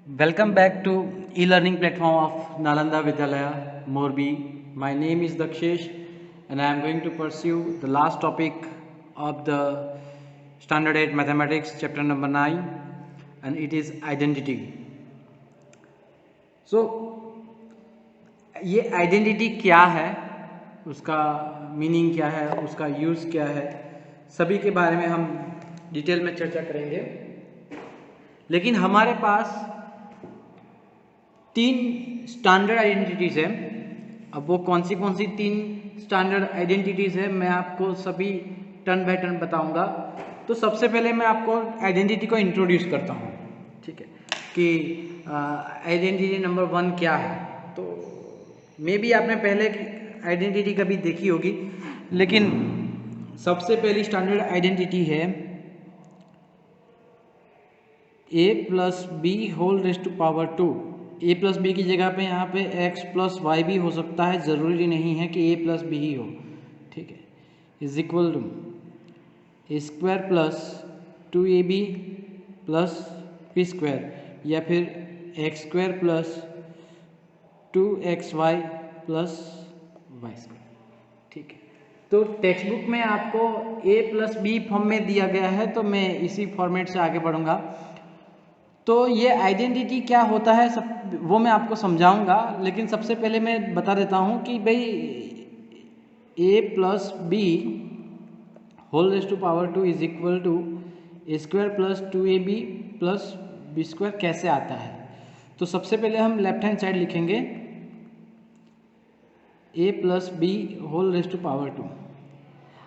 Welcome back to e-learning platform of Nalanda Vidyalaya, Morbi. My name is Dakshesh and I am going to pursue the last topic of the Standard 8 Mathematics chapter number 9 and it is identity. So ये identity क्या है, उसका meaning क्या है, उसका use क्या है, सभी के बारे में हम डिटेल में चर्चा करेंगे। लेकिन हमारे पास 3 स्टैंडर्ड आइडेंटिटीज़ है। अब वो कौन सी 3 स्टैंडर्ड आइडेंटिटीज़ है मैं आपको सभी टर्न बाय टर्न बताऊंगा। तो सबसे पहले मैं आपको आइडेंटिटी को इंट्रोड्यूस करता हूँ, ठीक है, कि आइडेंटिटी नंबर 1 क्या है। तो मे बी आपने पहले आइडेंटिटी कभी देखी होगी, लेकिन सबसे पहली स्टैंडर्ड आइडेंटिटी है a plus B whole raise to power 2। A plus B की जगह पे यहाँ पे एक्स प्लस वाई भी हो सकता है, ज़रूरी नहीं है कि ए प्लस बी ही हो, ठीक है। Is equal to A square plus 2ab plus B square या फिर X square plus 2xy plus Y square, ठीक है। तो टेक्स्ट बुक में आपको a प्लस बी फॉर्म में दिया गया है, तो मैं इसी फॉर्मेट से आगे बढ़ूंगा। तो ये आइडेंटिटी क्या होता है सब वो मैं आपको समझाऊंगा, लेकिन सबसे पहले मैं बता देता हूँ कि भाई a plus B whole raise to power 2 is equal to A square plus 2ab plus B square कैसे आता है। तो सबसे पहले हम लेफ्ट हैंड साइड लिखेंगे a plus B whole raise to power 2।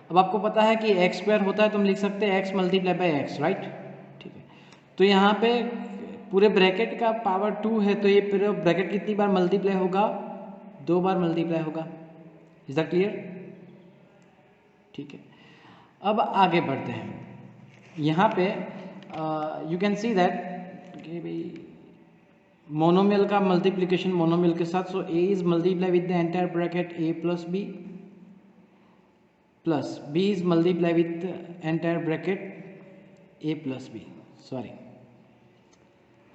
अब आपको पता है कि एक्स स्क्वायर होता है, तो हम लिख सकते हैं x multiply by x, right, ठीक है। तो यहाँ पे पूरे ब्रैकेट का पावर 2 है, तो ये पूरा ब्रैकेट कितनी बार मल्टीप्लाई होगा, 2 बार मल्टीप्लाई होगा। Is that clear? ठीक है। अब आगे बढ़ते हैं। यहाँ पे यू कैन सी दैट कि भाई मोनोमियल का मल्टीप्लिकेशन मोनोमियल के साथ, so a is multiply with the entire bracket a plus b plus b is multiply with the entire bracket a plus b, sorry,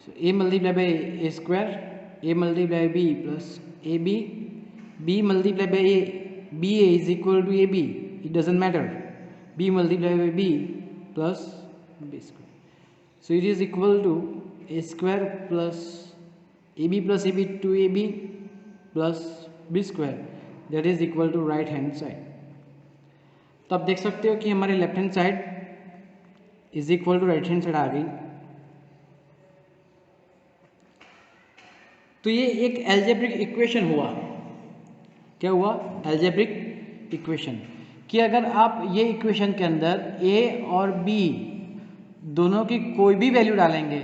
so a multiply by a square, a multiply by b plus ab, b multiply by a, ba is equal to ab, it doesn't matter, b multiply by b plus b square, so it is equal to a square plus ab plus ab 2ab plus b square, that is equal to right hand side। तो आप देख सकते हो कि हमारी left hand side is equal to right hand side आ गई। तो ये एक एल्जेब्रिक इक्वेशन हुआ। क्या हुआ? एल्जेब्रिक इक्वेशन कि अगर आप ये इक्वेशन के अंदर a और b दोनों की कोई भी वैल्यू डालेंगे,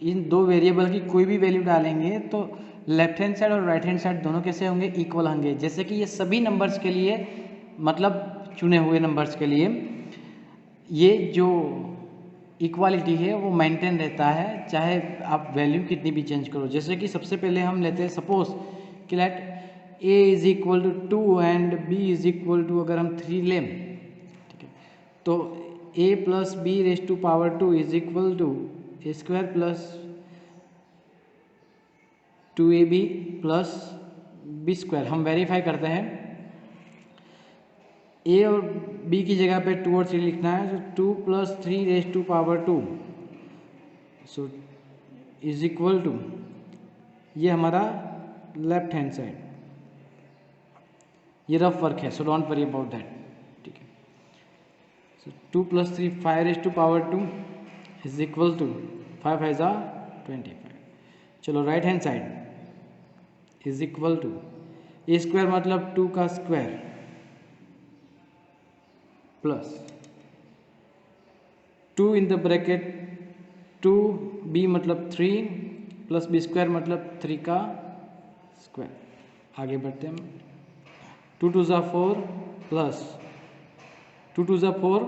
इन दो वेरिएबल की कोई भी वैल्यू डालेंगे, तो लेफ्ट हैंड साइड और राइट हैंड साइड दोनों कैसे होंगे? इक्वल होंगे। जैसे कि ये सभी नंबर्स के लिए, मतलब चुने हुए नंबर्स के लिए, ये जो इक्वालिटी है वो मेंटेन रहता है, चाहे आप वैल्यू कितनी भी चेंज करो। जैसे कि सबसे पहले हम लेते हैं सपोज कि let a is equal to 2 and b is equal to, अगर हम 3 लें, ठीक है, तो a plus b raise to power 2 is equal to A square plus 2ab plus B square. हम वेरीफाई करते हैं, a और b की जगह पे 2 और 3 लिखना है, तो 2 plus 3 raise to power 2, so is equal to, ये हमारा लेफ्ट हैंड साइड, ये रफ वर्क है, so don't worry about that, ठीक है। So 2 plus 3 5 raise to power 2 is equal to 5 5 जा 25। चलो right hand side is equal to A square मतलब 2 का square plus 2 in the bracket 2b मतलब 3 plus B square मतलब 3 का स्क्वायर। आगे बढ़ते हैं, 2 2 ज़ा 4 प्लस 2 2 ज़ा 4,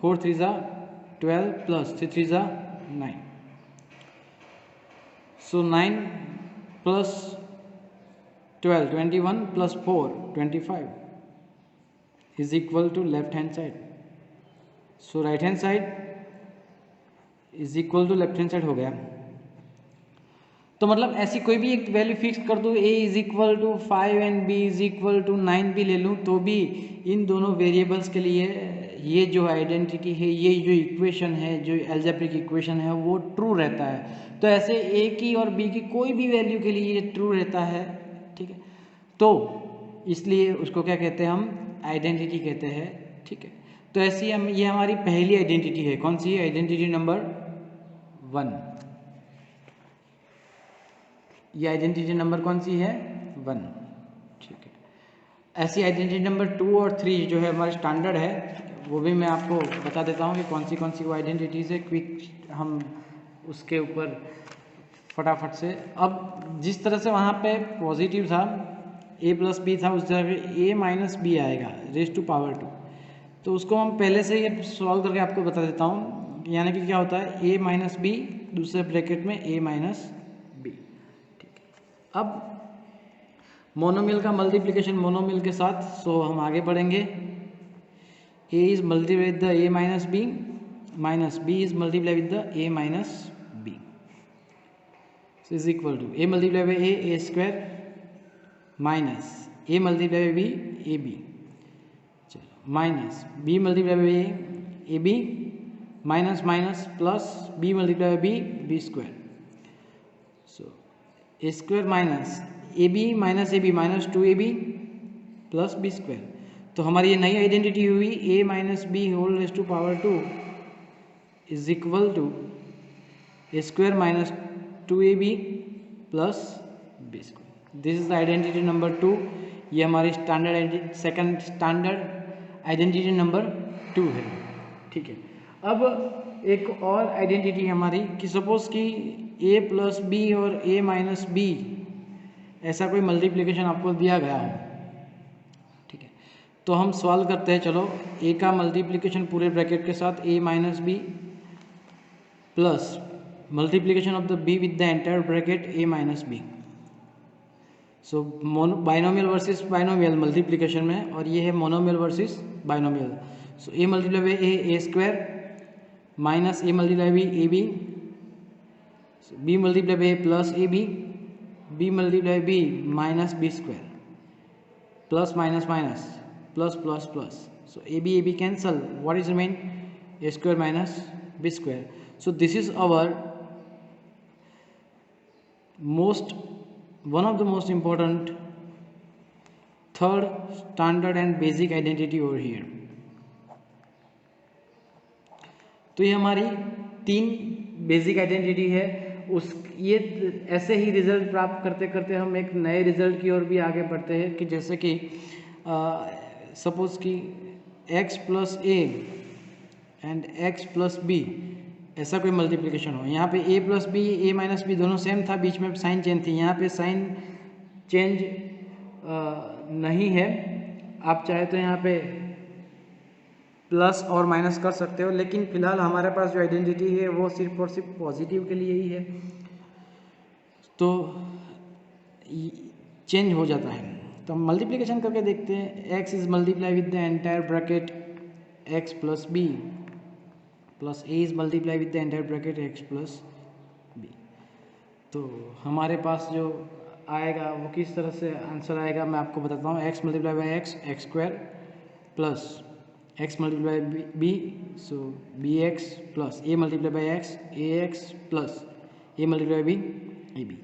4 3 ज़ा 12 प्लस 3 3 ज़ा 9, सो 9 plus 12 21 plus 4 25 is equal to left hand side, so right hand side is equal to left hand side हो गया। तो मतलब ऐसी कोई भी एक वैल्यू फिक्स कर दूँ, a is equal to 5 and b is equal to 9 भी ले लूँ, तो भी इन दोनों वेरिएबल्स के लिए ये जो आइडेंटिटी है, ये जो इक्वेशन है, जो एल्जेब्रिक इक्वेशन है, वो ट्रू रहता है। तो ऐसे a की और b की कोई भी वैल्यू के लिए ये ट्रू रहता है, ठीक है। तो इसलिए उसको क्या कहते हैं, हम आइडेंटिटी कहते हैं, ठीक है। तो ऐसी हम, ये हमारी पहली आइडेंटिटी है। कौन सी है? Identity number 1। ये आइडेंटिटी नंबर कौन सी है? 1, ठीक है। ऐसी आइडेंटिटी नंबर 2 और 3 जो है हमारे स्टैंडर्ड है, वो भी मैं आपको बता देता हूँ कि कौन सी वो आइडेंटिटीज़ है। क्विक हम उसके ऊपर फटाफट से, अब जिस तरह से वहाँ पे पॉजिटिव था, a प्लस बी था, उस जगह a माइनस बी आएगा रेज टू पावर 2। तो उसको हम पहले से ये सॉल्व करके आपको बता देता हूँ, यानी कि क्या होता है, a माइनस बी दूसरे ब्रैकेट में a माइनस बी, ठीक है। अब मोनोमियल का मल्टीप्लिकेशन मोनोमियल के साथ, सो हम आगे बढ़ेंगे। a is multiply with the a minus b is multiply with the a minus b is equal to a multiply by a square minus a multiply by b ab, चलो minus b multiply by a ab minus minus plus b multiply by b square, so a square minus ab minus ab minus 2ab plus b square. तो हमारी ये नई identity हुई, a minus b whole raise to power 2 is equal to a square minus 2ab plus b square. This is the identity number 2। ये हमारी standard second standard identity number 2 है, ठीक है। अब एक और आइडेंटिटी हमारी कि सपोज कि a प्लस बी और a माइनस बी ऐसा कोई मल्टीप्लिकेशन आपको दिया गया हो, ठीक है। तो हम सॉल्व करते हैं। चलो, a का मल्टीप्लिकेशन पूरे ब्रैकेट के साथ a minus b plus multiplication of the b with the entire bracket a minus b। so binomial versus binomial multiplication में, और ये है monomial versus binomial. So a multiply by a square minus a multiply by a b, b multiply by a plus a b, b multiply b minus b square plus minus minus plus plus plus. So a b cancel, what is remain? a square minus b square. So this is our one of the most important third standard and basic identity over here। तो ये हमारी 3 basic identity है। उस ये ऐसे ही result प्राप्त करते करते हम एक नए रिजल्ट की ओर भी आगे बढ़ते हैं, कि जैसे कि सपोज कि x plus a and x plus b ऐसा कोई मल्टीप्लिकेशन हो। यहाँ पे a plus b, a minus b दोनों सेम था, बीच में साइन चेंज थी। यहाँ पे साइन चेंज नहीं है। आप चाहे तो यहाँ पे प्लस और माइनस कर सकते हो, लेकिन फिलहाल हमारे पास जो आइडेंटिटी है वो सिर्फ और सिर्फ पॉजिटिव के लिए ही है, तो चेंज हो जाता है। तो हम मल्टीप्लिकेशन करके देखते हैं। x is multiply with the entire bracket x plus b plus a is multiply with the entire bracket x plus b. तो हमारे पास जो आएगा वो किस तरह से आंसर आएगा मैं आपको बताता हूँ। x multiply by x square plus x multiply by b, so b x plus a multiply by x a x plus a multiply by a b.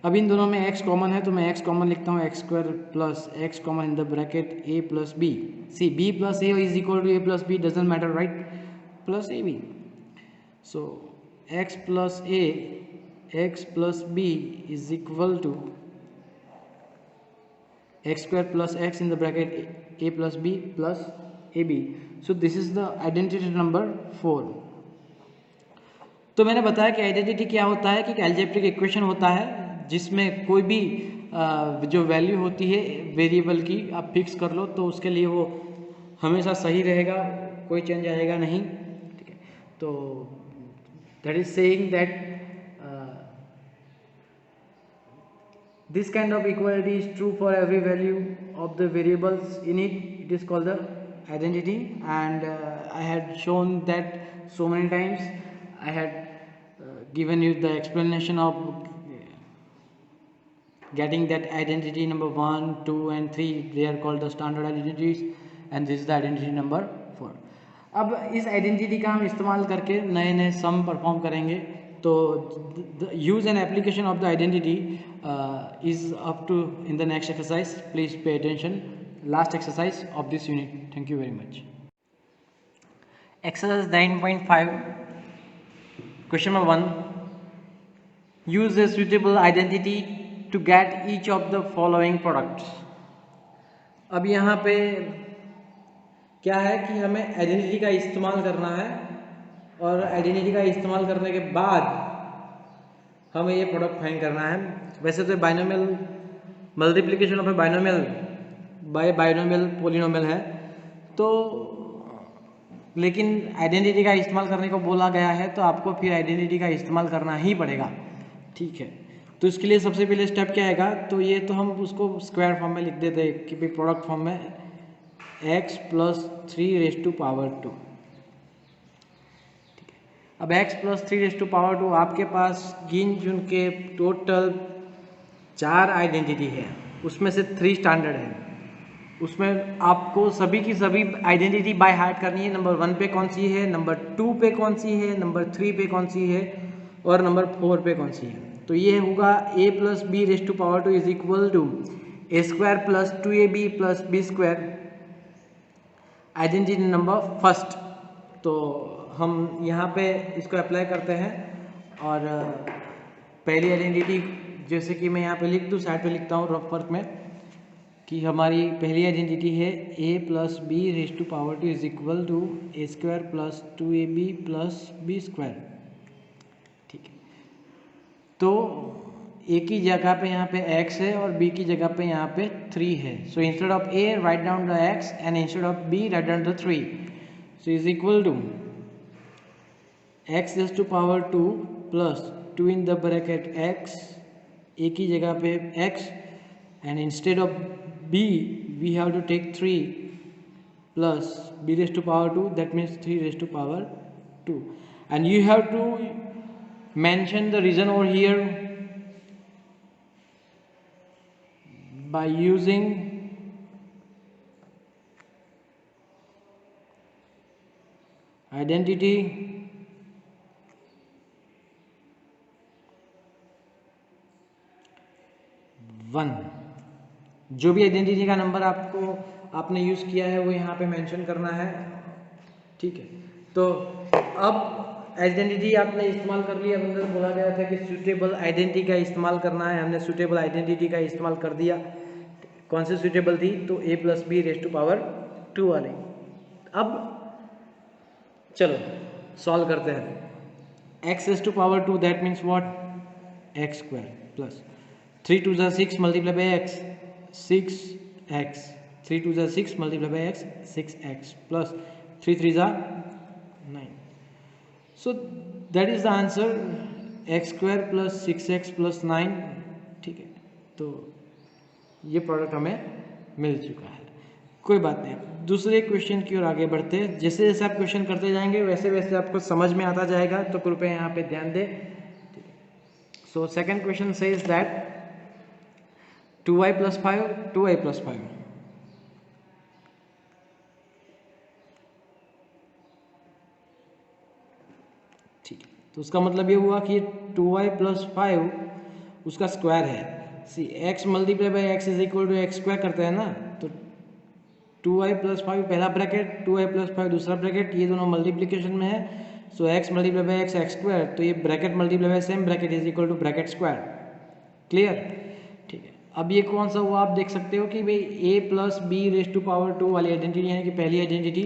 अब इन दोनों में x कॉमन है तो मैं x कॉमन लिखता हूँ, x square plus x common in the bracket a plus b. See b plus a is equal to a plus b, doesn't matter, right, plus a b. So x plus a x plus b is equal to x square plus x in the bracket a plus b plus ab। so this is the identity number 4। तो मैंने बताया कि identity क्या होता है, कि algebraic equation होता है जिसमें कोई भी जो वैल्यू होती है वेरिएबल की आप फिक्स कर लो तो उसके लिए वो हमेशा सही रहेगा, कोई चेंज आएगा नहीं, ठीक है। तो that is saying that this kind of equality is true for every value of the variables in it. It is called the identity, and I had shown that so many times. I had given you the explanation of getting that identity number 1, 2 and 3, they are called the standard identities and this is the identity number 4. अब इस identity का हम इस्तेमाल करके नए नए सम perform करेंगे. तो use and application of the identity is up to in the next exercise. Please pay attention. Last exercise of this unit. Thank you very much. Exercise 9.5. Question number 1. Use a suitable identity to get each of the following products. अब यहाँ पे क्या है कि हमें identity का इस्तेमाल करना है और आइडेंटिटी का इस्तेमाल करने के बाद हमें ये प्रोडक्ट फाइंड करना है. वैसे तो binomial multiplication of a binomial by binomial polynomial है, तो लेकिन आइडेंटिटी का इस्तेमाल करने को बोला गया है तो आपको फिर आइडेंटिटी का इस्तेमाल करना ही पड़ेगा. ठीक है, तो इसके लिए सबसे पहले स्टेप क्या आएगा, तो ये तो हम उसको स्क्वायर फॉर्म में लिख देते हैं कि भाई प्रोडक्ट फॉर्म में x + 3 टू पावर 2. ठीक है, अब x + 3 टू पावर 2 आपके पास गिन चुन के टोटल 4 आइडेंटिटी है, उसमें से 3 स्टैंडर्ड है. उसमें आपको सभी की सभी आइडेंटिटी बाय हार्ट करनी है. नंबर 1 पे कौन सी है, नंबर 2 पे कौन सी है, नंबर 3 पे कौन सी है और नंबर 4 पे कौन सी है. तो ये होगा a + b to power 2 is equal to a² + 2ab + b², identity number first. तो हम यहाँ पे इसको अप्लाई करते हैं और पहली आइडेंटिटी जैसे कि मैं यहाँ पे लिख दूँ, साइड पे लिखता हूँ रफ वर्क में कि हमारी पहली आइडेंटिटी है a + b to power 2 is equal to a² + 2ab + b². ठीक है, तो a की जगह पे यहाँ पे x है और b की जगह पे यहाँ पे 3 है. So instead of a write down the x and instead of b write down the 3. So is equal to x to power 2 plus 2 in the bracket x, a की जगह पे x and instead of b we have to take 3 plus b raised to power 2, that means 3 raised to power 2, and you have to mention the reason over here by using identity one. जो भी identity का number आपने use किया है वो यहाँ पे mention करना है. ठीक है, तो अब आइडेंटिटी आपने इस्तेमाल कर लिया. अंदर बोला गया था कि सूटेबल आइडेंटिटी का इस्तेमाल करना है, हमने सूटेबल आइडेंटिटी का इस्तेमाल कर दिया. कौन सी सूटेबल थी, तो a + b टू पावर 2 वाली. अब चलो सॉल्व करते हैं. x to power 2 that means what, x² plus 3 2 = 6 multiplied by x 6x, 3 2 = 6 multiplied by x 6x plus 3 3 = 9. So that is the answer, x² plus 6x plus 9. ठीक है, तो ये product हमें मिल चुका है. कोई बात नहीं, दूसरे क्वेश्चन की ओर आगे बढ़ते हैं. जैसे जैसे आप क्वेश्चन करते जाएंगे वैसे वैसे आपको समझ में आता जाएगा, तो कृपया यहाँ पे ध्यान दें. So second question says that 2y + 5 2y + 5. ठीक है, तो उसका मतलब ये हुआ कि 2y + 5 उसका स्क्वायर है. See x × x is equal to x² करते हैं ना, तो 2y + 5 पहला ब्रैकेट, 2y + 5 दूसरा ब्रैकेट, ये दोनों मल्टीप्लिकेशन में है. सो x × x x², तो ये bracket multiply by same bracket is equal to bracket square. Clear. ठीक है, अब ये कौन सा हुआ, आप देख सकते हो कि भाई a + b टू पावर 2 वाली आइडेंटिटी यानी कि पहली identity.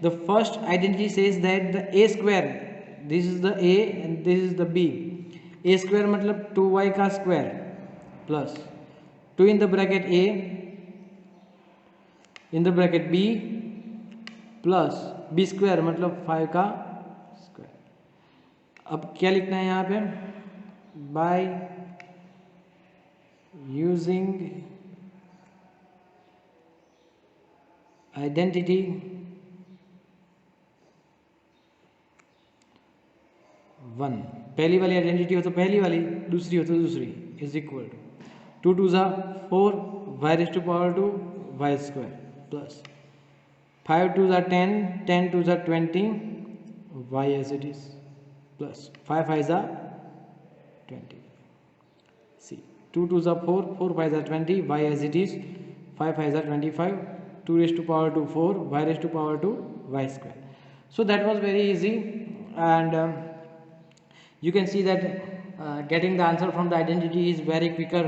The first identity says that the a², this is the a and this is the b. a² मतलब 2y का square plus 2 in the bracket a in the bracket b plus b² मतलब 5 का square. अब क्या लिखना है यहाँ पे, बाय using identity वन, पहली वाली आइडेंटिटी हो तो पहली वाली, दूसरी हो तो दूसरी, इज इक्वल टू 2 2 ज़ा 4 y raise to power 2 y square plus 5 2 ज़ा 10 10 2 ज़ा 20 y as it is plus 5 5 ज़ा 20 सी 2 2 ज़ा 4 4 5 ज़ा 20 y एज इट इज 5 5 ज़ा 25 2 raised to power 2 4 y raised to power 2 y square. So that was very easy, and you can see that getting the answer from the identity is very quicker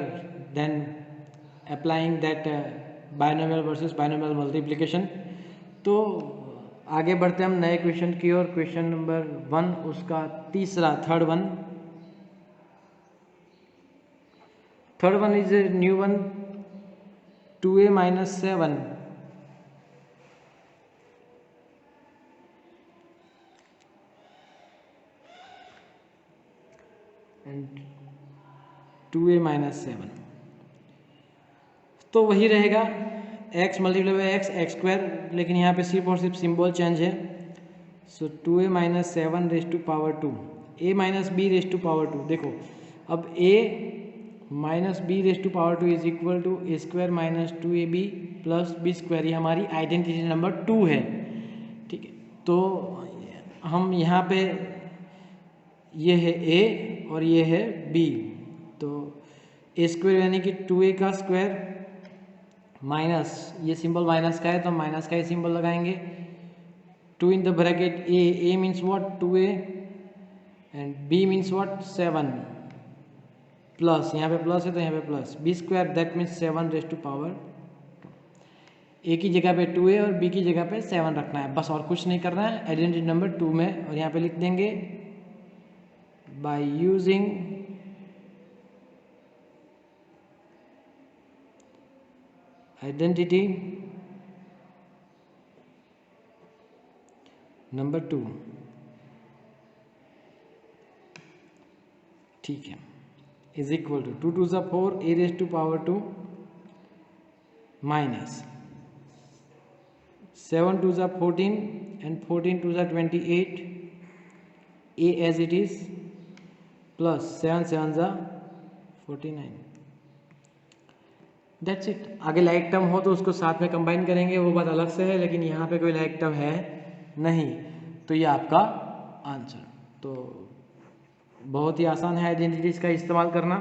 than applying that binomial versus binomial multiplication. तो आगे बढ़ते हम नए question की ओर. Question number 1 उसका तीसरा third one is a new one 2a minus 7 and 2a minus 7. तो वही रहेगा x multiply by x square, लेकिन यहाँ पे सिर्फ और सिर्फ सिंबल चेंज है. So 2a minus 7 raise to power 2 a minus b raise to power 2. देखो अब a minus b raise to power 2 is equal to A square minus 2ab plus B square. ये हमारी आइडेंटिटी नंबर 2 है. ठीक है, तो हम यहाँ पे ये है a और ये है b. तो ए स्क्वायर यानी कि 2a का स्क्वायर माइनस ये सिंबल माइनस का है तो माइनस का ही सिंबल लगाएंगे. 2 in the bracket a means what 2a and b means what 7 plus यहाँ पे प्लस है तो यहाँ पे plus b square that means 7 raise to power. a की जगह पे 2a और b की जगह पे 7 रखना है, बस और कुछ नहीं करना है आइडेंटिटी नंबर 2 में. और यहाँ पे लिख देंगे by using identity number 2. ठीक है, इज इक्वल टू 2 2 ज़ा 4 a raise to power 2 minus 7 2 ज़ा 14 एंड 14 2 ज़ा 28 a as it is plus 7 7 ज़ा 49. That's it. आगे लाइक टर्म हो तो उसको साथ में कंबाइन करेंगे, वो बात अलग से है, लेकिन यहाँ पे कोई लाइक टर्म है नहीं, तो ये आपका आंसर. तो बहुत ही आसान है आइडेंटिटीज का इस्तेमाल करना.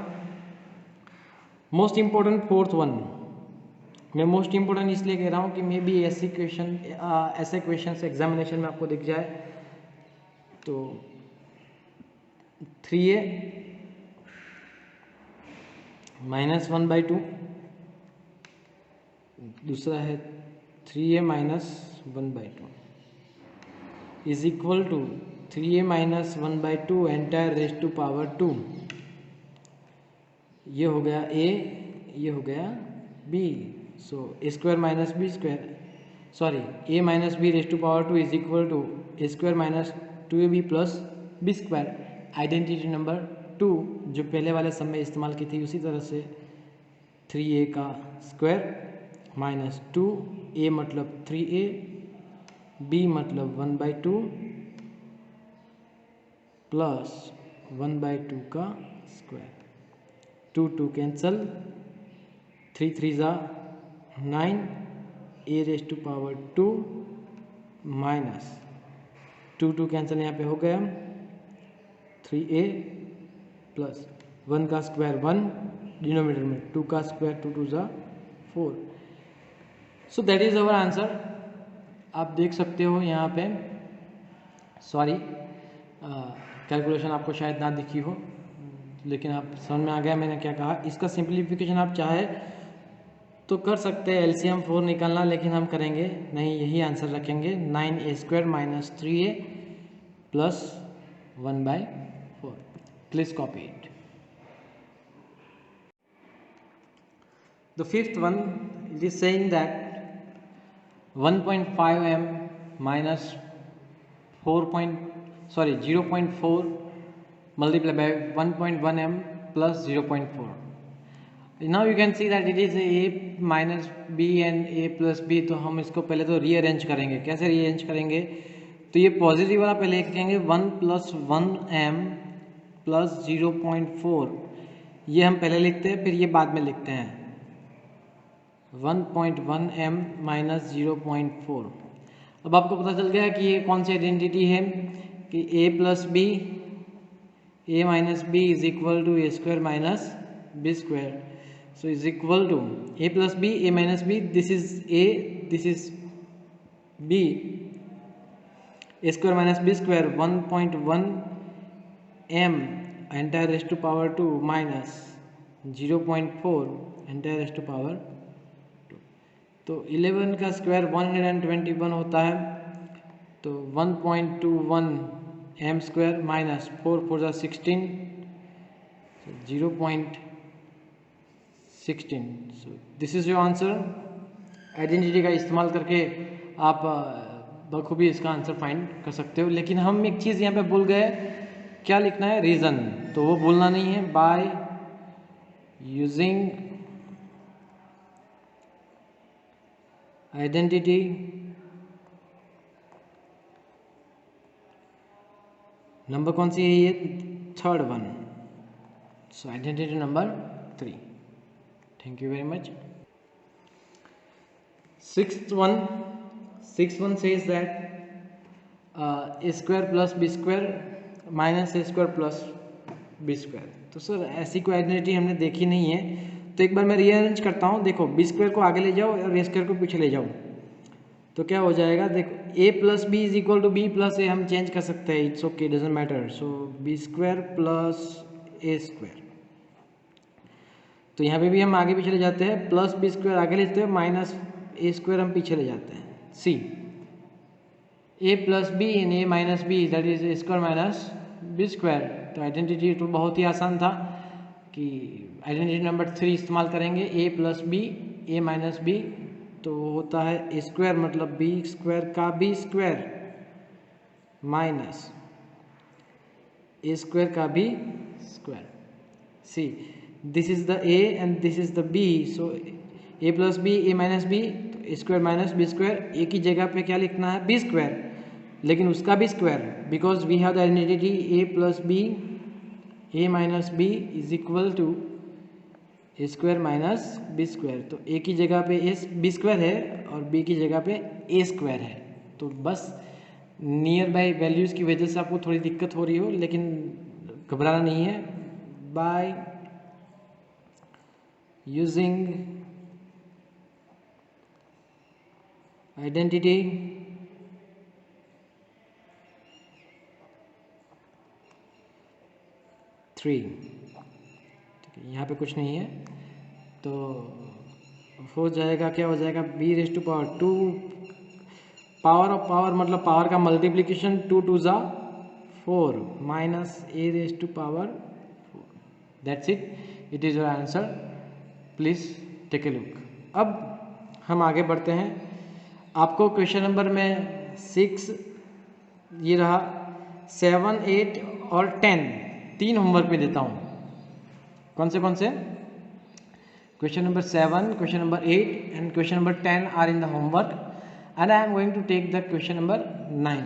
Most important fourth one. मैं मोस्ट इम्पोर्टेंट इसलिए कह रहा हूँ कि मे बी ऐसे क्वेश्चन एग्जामिनेशन में आपको दिख जाए. तो 3a माइनस 1/2, दूसरा है 3a minus 1/2 is equal to 3a minus 1/2 entire raise to power 2. ये हो गया a, ये हो गया b. So a square minus b square, sorry a minus b raise to power 2 is equal to a square minus 2ab plus b square. Identity number 2 जो पहले वाले सब में इस्तेमाल की थी उसी तरह से 3a का स्क्वायर माइनस 2a मतलब 3a, b मतलब 1/2 प्लस 1/2 का स्क्वायर. 2 2 कैंसल, 3 3 ज़ा 9 a raise to power 2 minus 2 2 cancel यहाँ पे हो गया 3a प्लस 1 का स्क्वायर 1 डिनोमिनेटर में 2 का स्क्वायर 2 2 ज़ा 4. So that is our answer. आप देख सकते हो यहाँ पे, सॉरी कैलकुलेशन आपको शायद ना दिखी हो, लेकिन आप समझ में आ गया मैंने क्या कहा. इसका सिंप्लीफिकेशन आप चाहे तो कर सकते हैं LCM 4 निकालना, लेकिन हम करेंगे नहीं, यही आंसर रखेंगे 9a square minus 3a plus 1/4. Please copy it. The fifth one, it is saying that 1.5 m minus 0.4 multiplied by 1.1 m plus 0.4. Now you can see that it is a minus b and a plus b. तो हम इसको पहले तो rearrange करेंगे. कैसे rearrange करेंगे? तो ये पॉजिटिव वाला पहले लिखेंगे 1 + 1m + 0.4. ये हम पहले लिखते हैं, फिर ये बाद में लिखते हैं। 1.1 m माइनस 0.4। अब आपको पता चल गया कि ये कौन सी आइडेंटिटी है कि a plus b, a minus b is equal to A square minus b square. So is equal to a plus b, a minus b, this is a, this is b, a square minus b square 1.1 m entire raise to power 2 minus 0.4 entire raise to power 2। तो 11 का square 121 होता है, तो 1.21 m square minus 4 4 16, 0.16। So this is your answer. Identity का इस्तेमाल करके आप बखूबी इसका आंसर फाइंड कर सकते हो। लेकिन हम एक चीज़ यहाँ पे भूल गए, क्या लिखना है, रीज़न, तो वो भूलना नहीं है। बाय यूजिंग आइडेंटिटी नंबर कौन सी है, ये third one. So identity number 3। Thank you very much. Sixth one says that a square plus b square minus a square plus b square। तो सर ऐसी कोई आइडेंटिटी हमने देखी नहीं है, तो एक बार मैं रीअरेंज करता हूँ। देखो b स्क्वायर को आगे ले जाओ और a स्क्वायर को पीछे ले जाओ, तो क्या हो जाएगा, देखो a plus b is equal to b plus a हम चेंज कर सकते हैं, it's okay, doesn't matter. So b square plus a square, तो यहाँ पे भी हम आगे पीछे ले जाते हैं, प्लस बी स्क्वायर आगे लेते हैं, माइनस ए स्क्वायर हम पीछे ले जाते हैं। See a plus b in a minus b, that is a square minus b square. तो आइडेंटिटी तो बहुत ही आसान था कि आइडेंटिटी नंबर 3 इस्तेमाल करेंगे। A plus b, a minus b, तो होता है ए स्क्वायर मतलब बी स्क्वायर का b square minus a square का b square. See this is the a and this is the b, so a plus b, a minus b, तो a square minus b square. A की जगह पे क्या लिखना है, B square, लेकिन उसका भी square, because we have the identity a plus b, a minus b is equal to A square minus b square. तो ए की जगह पे ए बी स्क्वायर है और बी की जगह पे ए स्क्वायर है। तो बस नियर बाई वैल्यूज़ की वजह से आपको थोड़ी दिक्कत हो रही हो, लेकिन घबराना नहीं है। बाय यूजिंग आइडेंटिटी थ्री, ठीक है, यहाँ पे कुछ नहीं है, तो हो जाएगा, क्या हो जाएगा, b raise to power 2, power of power मतलब पावर का मल्टीप्लीकेशन, 2 2 ज़ा 4 minus a raise to power 4। That's it, it is your answer. Please take a look. अब हम आगे बढ़ते हैं। आपको क्वेश्चन नंबर में 6, ये रहा 7, 8 और 10, 3 होमवर्क में देता हूँ। कौन से? Question number 7, question number 8 and question number 10 are in the homework and I am going to take the question number 9।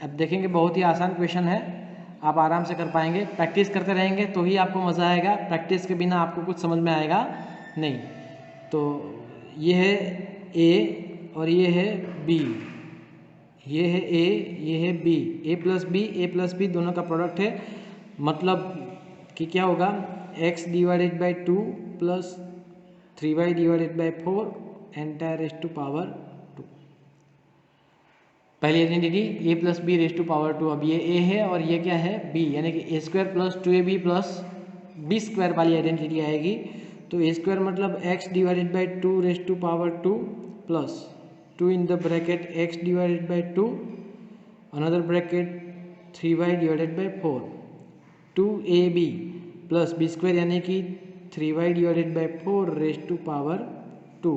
अब देखेंगे, बहुत ही आसान क्वेश्चन है, आप आराम से कर पाएंगे। प्रैक्टिस करते रहेंगे तो ही आपको मज़ा आएगा, प्रैक्टिस के बिना आपको कुछ समझ में आएगा नहीं। तो ये है ए और ये है बी, ये है ए, ये है बी, ए प्लस बी दोनों का प्रोडक्ट है, मतलब कि क्या होगा, x divided by 2 plus 3y divided by 4 entire raise to power 2। पहली identity a plus b raise to power 2। अब ये ए है और ये क्या है, बी, यानी कि a square plus 2ab plus B square वाली आइडेंटिटी आएगी। तो ए स्क्वायर मतलब x divided by 2 raise to power 2 plus 2 in the bracket x divided by 2 another bracket 3y divided by 4 2ab plus B square यानी कि 3y divided by 4 raise to power 2।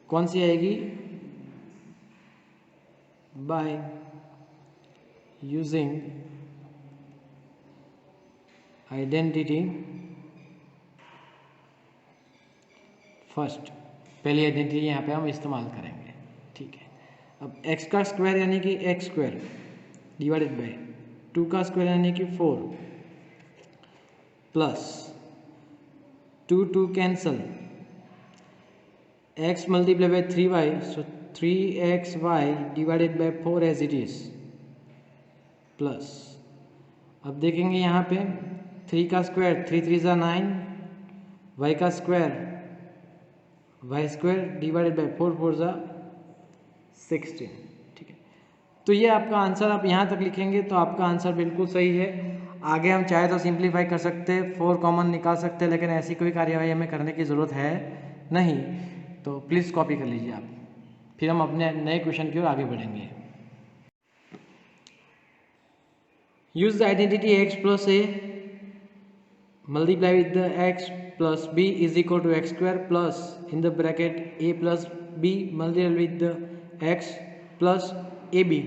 कौन सी आएगी, by using identity first. पहली identity यहाँ पे हम इस्तेमाल करेंगे, ठीक है। अब x का स्क्वायर यानी कि x स्क्वायर डिवाइडेड बाई 2 का स्क्वायर यानी कि 4 plus 2 cancel, x multiplied by 3y, so 3xy divided by 4 as it is, plus अब देखेंगे यहाँ पे 3 का स्क्वायर 3 3 ज़ा 9, y का square y square divided by 4 4 ज़ा 16। ठीक है, तो ये आपका आंसर आप यहाँ तक लिखेंगे तो आपका आंसर बिल्कुल सही है। आगे हम चाहे तो सिंप्लीफाई कर सकते हैं, 4 कॉमन निकाल सकते हैं, लेकिन ऐसी कोई कार्यवाही हमें करने की ज़रूरत है नहीं। तो प्लीज़ कॉपी कर लीजिए आप, फिर हम अपने नए क्वेश्चन की ओर आगे बढ़ेंगे। Use the identity x plus a multiply with the x plus b is equal to x square plus in the bracket a plus b multiply with the x plus a b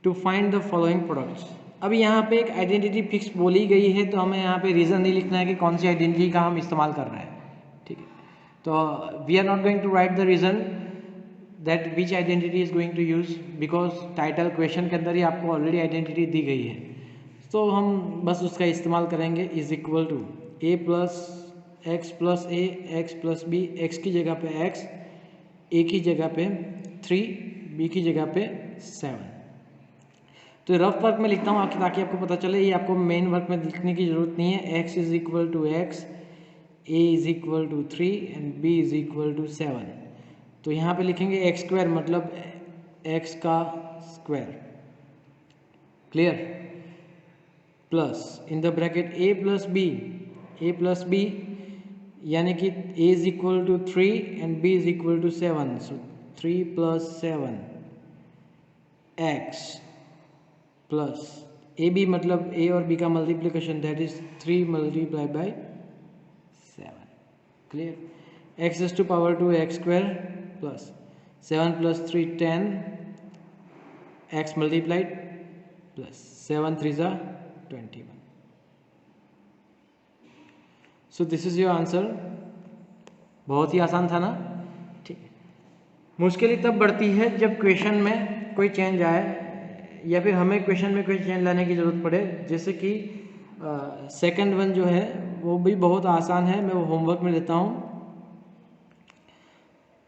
to find the following products. अब यहाँ पे एक identity fix बोली गई है, तो हमें यहाँ पे रीज़न नहीं लिखना है कि कौन सी आइडेंटिटी का हम इस्तेमाल कर रहे हैं। ठीक है, तो we are not going to write the reason that which identity is going to use, because title question के अंदर ही आपको ऑलरेडी आइडेंटिटी दी गई है, तो हम बस उसका इस्तेमाल करेंगे। Is equal to a plus x plus a x plus b, x की जगह पे एक्स, ए की जगह पे 3, बी की जगह पे 7। तो रफ वर्क में लिखता हूँ ताकि आपको पता चले, ये आपको मेन वर्क में लिखने की जरूरत नहीं है। x is equal to x, a is equal to 3 and b is equal to 7। तो यहाँ पे लिखेंगे एक्स स्क्वायर मतलब x का square, clear, plus in the bracket a plus b यानी कि a is equal to 3 and b is equal to 7, so 3 plus 7 x plus a b मतलब a और बी का multiplication, that is 3 multiply by 7, clear. X is to power 2 x square plus 7 plus 3 10 x multiplied plus 7 3 ज़ा 21। So this is your answer. बहुत ही आसान था ना, ठीक है। मुश्किल तब बढ़ती है जब क्वेश्चन में कोई चेंज आए या फिर हमें क्वेश्चन में कोई चेंज लाने की ज़रूरत पड़े, जैसे कि सेकंड वन जो है वो भी बहुत आसान है, मैं वो होमवर्क में देता हूँ।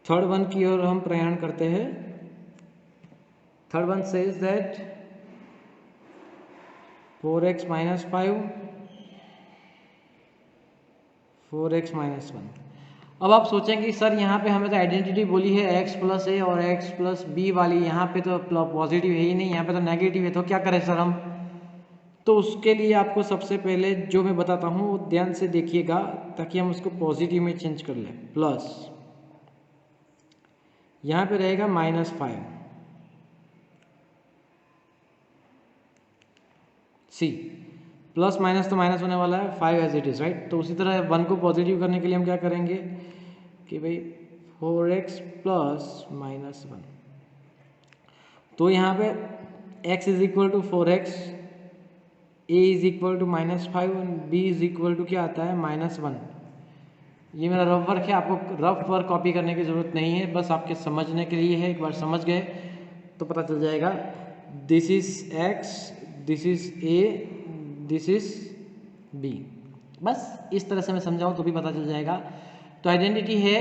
थर्ड वन की ओर हम प्रयाण करते हैं। Third one says that 4x minus 5 4x minus 1। अब आप सोचेंगे सर यहाँ पे हमें तो आइडेंटिटी बोली है x प्लस ए और x प्लस बी वाली, यहाँ पे तो पॉजिटिव है ही नहीं, यहाँ पे तो नेगेटिव है, तो क्या करें सर हम। तो उसके लिए आपको सबसे पहले जो मैं बताता हूँ वो ध्यान से देखिएगा ताकि हम उसको पॉजिटिव में चेंज कर लें। प्लस यहाँ पे रहेगा -5 सी, प्लस माइनस तो माइनस होने वाला है, 5 एज इट इज, राइट। तो उसी तरह 1 को पॉजिटिव करने के लिए हम क्या करेंगे कि भाई 4x प्लस -1। तो यहाँ पे x is equal to 4x, a is equal to -5 and b is equal to क्या आता है -1। ये मेरा रफ वर्क है, आपको रफ वर्क कॉपी करने की ज़रूरत नहीं है, बस आपके समझने के लिए है। एक बार समझ गए तो पता चल जाएगा। This is x, this is a, this is b। बस इस तरह से मैं समझाऊँ तो भी पता चल जाएगा। तो आइडेंटिटी है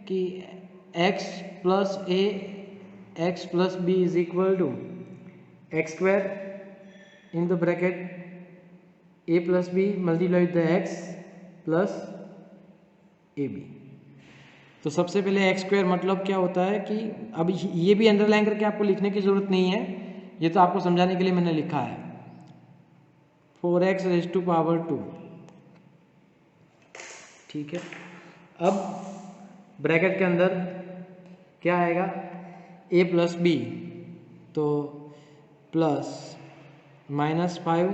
कि x plus a x plus b is equal to x square in the bracket a plus b multiply with the x plus a b. तो सबसे पहले एक्स स्क्वायर मतलब क्या होता है कि अब ये भी अंडरलाइन करके आपको लिखने की ज़रूरत नहीं है, ये तो आपको समझाने के लिए मैंने लिखा है। 4x रेज़ टू पावर 2, ठीक है। अब ब्रैकेट के अंदर क्या आएगा, a प्लस बी, तो plus -5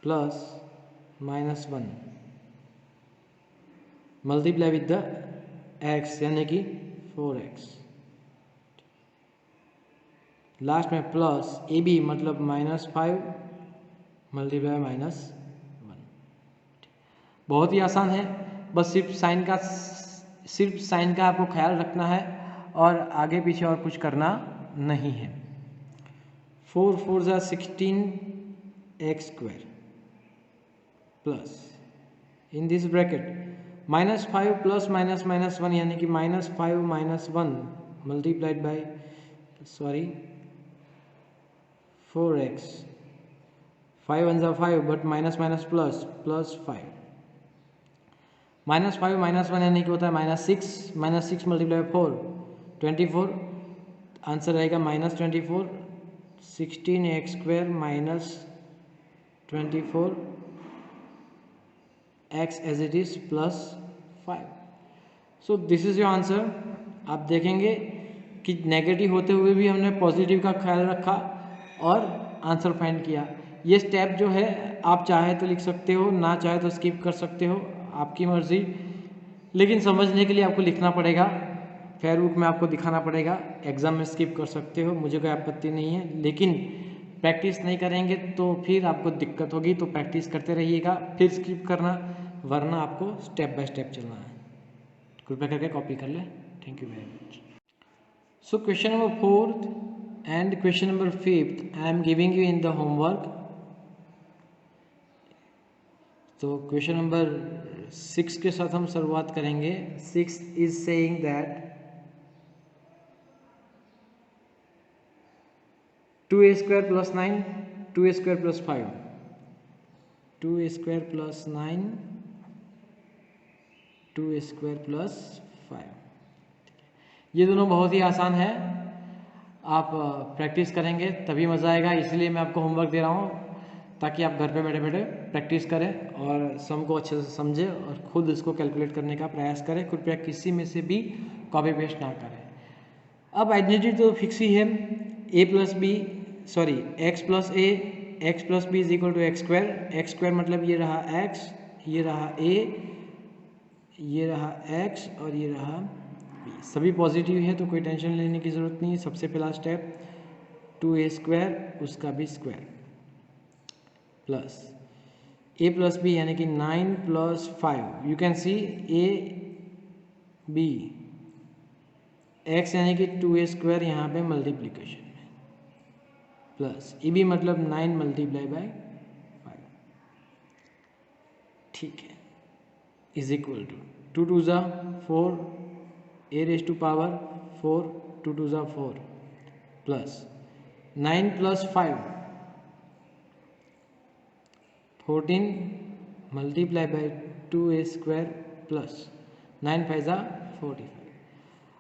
plus -1 multiply with the x यानी कि 4x, लास्ट में प्लस ए बी मतलब -5 मल्टीप्लाई -1। बहुत ही आसान है, बस सिर्फ साइन का आपको ख्याल रखना है और आगे पीछे और कुछ करना नहीं है। 4 4 ज़ा 16 x square plus in this bracket -5 plus -1 यानी कि -5 - 1 मल्टीप्लाइड बाई 4x 5 1 जा 5 बट माइनस प्लस प्लस 5 -5 - 1 यानी कि होता है -6 मल्टीप्लाई 4 24 आंसर रहेगा -24 16x² -24 x as it is +5। So this is your answer. आप देखेंगे कि नेगेटिव होते हुए भी हमने पॉजिटिव का ख्याल रखा और आंसर फाइंड किया। ये स्टेप जो है आप चाहे तो लिख सकते हो, ना चाहे तो स्किप कर सकते हो, आपकी मर्जी, लेकिन समझने के लिए आपको लिखना पड़ेगा। फेयर बुक में आपको दिखाना पड़ेगा, एग्जाम में स्किप कर सकते हो, मुझे कोई आपत्ति नहीं है, लेकिन प्रैक्टिस नहीं करेंगे तो फिर आपको दिक्कत होगी। तो प्रैक्टिस करते रहिएगा, फिर स्किप करना, वरना आपको स्टेप बाय स्टेप चलना है। कृपया करके कॉपी कर ले। Thank you very much. So question number 4th and question number 5th I am giving you in the homework. तो क्वेश्चन नंबर 6 के साथ हम शुरुआत करेंगे। 6 is saying that 2a² + 9 2a² + 5 2a² + 9 2a² + 5। ये दोनों बहुत ही आसान है, आप प्रैक्टिस करेंगे तभी मज़ा आएगा, इसलिए मैं आपको होमवर्क दे रहा हूँ ताकि आप घर पे बैठे बैठे प्रैक्टिस करें और सम को अच्छे से समझें और खुद इसको कैलकुलेट करने का प्रयास करें। कृपया किसी में से भी कॉपी पेस्ट ना करें। अब आइडेंटिटी तो फिक्स ही है, x + a x + b = x²। मतलब ये रहा x, ये रहा a, ये रहा x और ये रहा b, सभी पॉजिटिव है तो कोई टेंशन लेने की ज़रूरत नहीं है। सबसे पहला स्टेप 2a² उसका भी स्क्वायर प्लस a + b यानी कि 9 + 5। You can C a b x यानी कि 2a² यहाँ पे मल्टीप्लीकेशन में प्लस ए बी मतलब 9 × 5। ठीक है, is equal to 2 2 4 a⁴ 4 2 2 4 plus 9 + 5 14 × 2a² plus 9 5 45।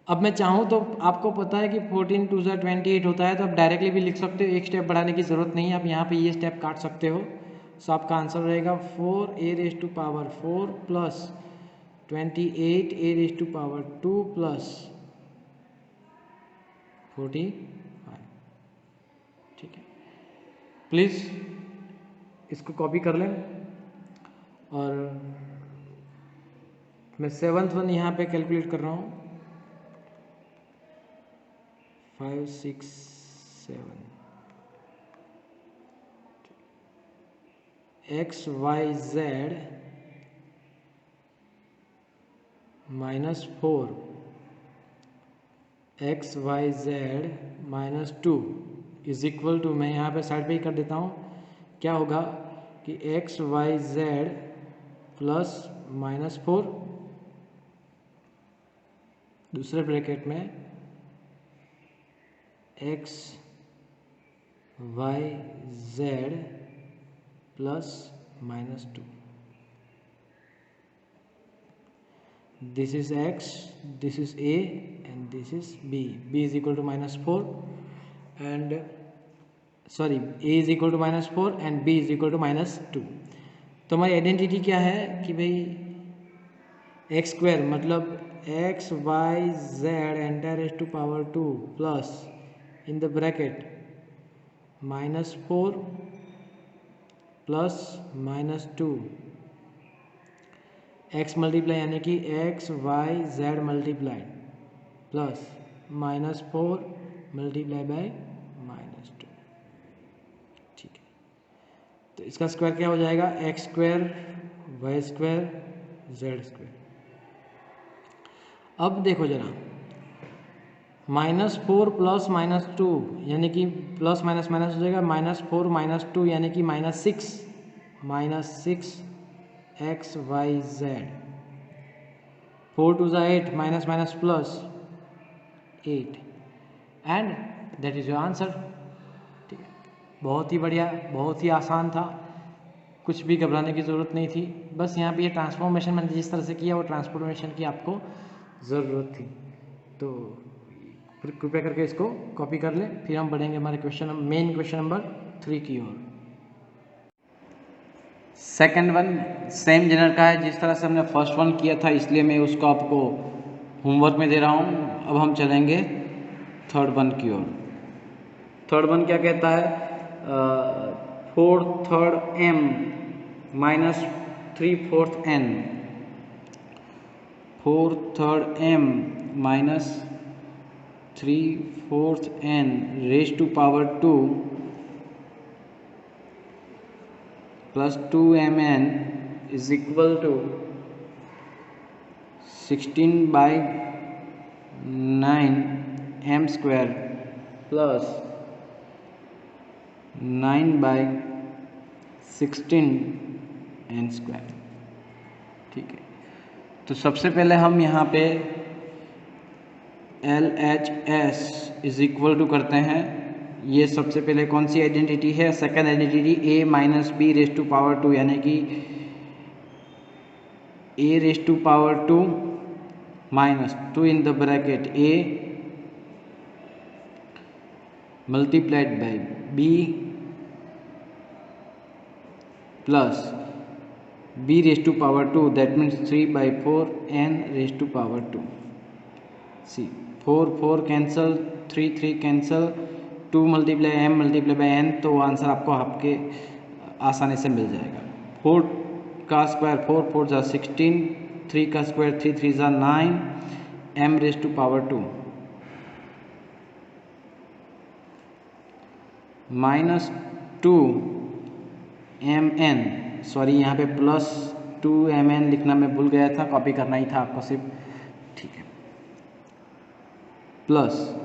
अब मैं चाहूँ तो आपको पता है कि 14 2 28 होता है, तो आप डायरेक्टली भी लिख सकते हो, एक स्टेप बढ़ाने की ज़रूरत नहीं है, आप यहाँ पे ये स्टेप काट सकते हो। सो आपका आंसर रहेगा 4a⁴ प्लस 28 a⁴ 2 प्लस 45। ठीक है, प्लीज़ इसको कॉपी कर लें। और मैं 7th वन यहाँ पे कैलकुलेट कर रहा हूँ, 5 6 7 x y z -4 x y z -2 is equal to, मैं यहाँ पे साइड पे ही कर देता हूँ, क्या होगा कि x y z प्लस -4 दूसरे ब्रैकेट में x y z plus -2। This is x, this is a and this is b। b is equal to -4 and sorry a is equal to -4 and b is equal to -2। तो हमारी identity क्या है कि भाई x² मतलब x y z (2) plus in the bracket -4 plus -2 x multiply यानी कि x y z multiply plus -4 multiply by -2। ठीक है, तो इसका स्क्वायर क्या हो जाएगा, x² y² z²। अब देखो जरा, -4 प्लस -2 यानी कि प्लस माइनस माइनस हो जाएगा, -4 - 2 यानी कि -6 एक्स वाई जेड, 4 2 ज़ा 8, minus minus plus 8, and that is your answer. ठीक है, बहुत ही बढ़िया, बहुत ही आसान था, कुछ भी घबराने की ज़रूरत नहीं थी। बस यहाँ पे ये ट्रांसफॉर्मेशन मैंने जिस तरह से किया वो ट्रांसफॉर्मेशन की आपको ज़रूरत थी, तो फिर कृपया करके इसको कॉपी कर ले। फिर हम बढ़ेंगे हमारे मेन क्वेश्चन नंबर 3 की ओर। सेकंड वन सेम जेनर का है, जिस तरह से हमने फर्स्ट वन किया था, इसलिए मैं उसको आपको होमवर्क में दे रहा हूँ। अब हम चलेंगे थर्ड वन की ओर। थर्ड वन क्या कहता है, 4/3 m minus 3/4 n, 4/3 m minus 3/4 n raise to power 2 plus 2mn is equal to 16/9 m square plus 9/16 n square. ठीक है, तो सबसे पहले हम यहाँ पे LHS इज इक्वल टू करते हैं। ये सबसे पहले कौन सी आइडेंटिटी है, second identity, a minus b raise to power 2, यानी कि a raise to power 2 minus 2 in the bracket a multiplied by b plus b raise to power 2, that means 3/4 n raise to power 2। See 4 4 cancel, 3 3 cancel, 2 multiply m multiply by n, तो answer आपको आपके आसानी से मिल जाएगा। 4 का square 4 4 ज़ा 16, 3 का square 3 3 ज़ा 9, m raise to power 2 minus 2mn, sorry यहाँ पे प्लस 2mn लिखना मैं भूल गया था, कॉपी करना ही था आपको सिर्फ। ठीक है, प्लस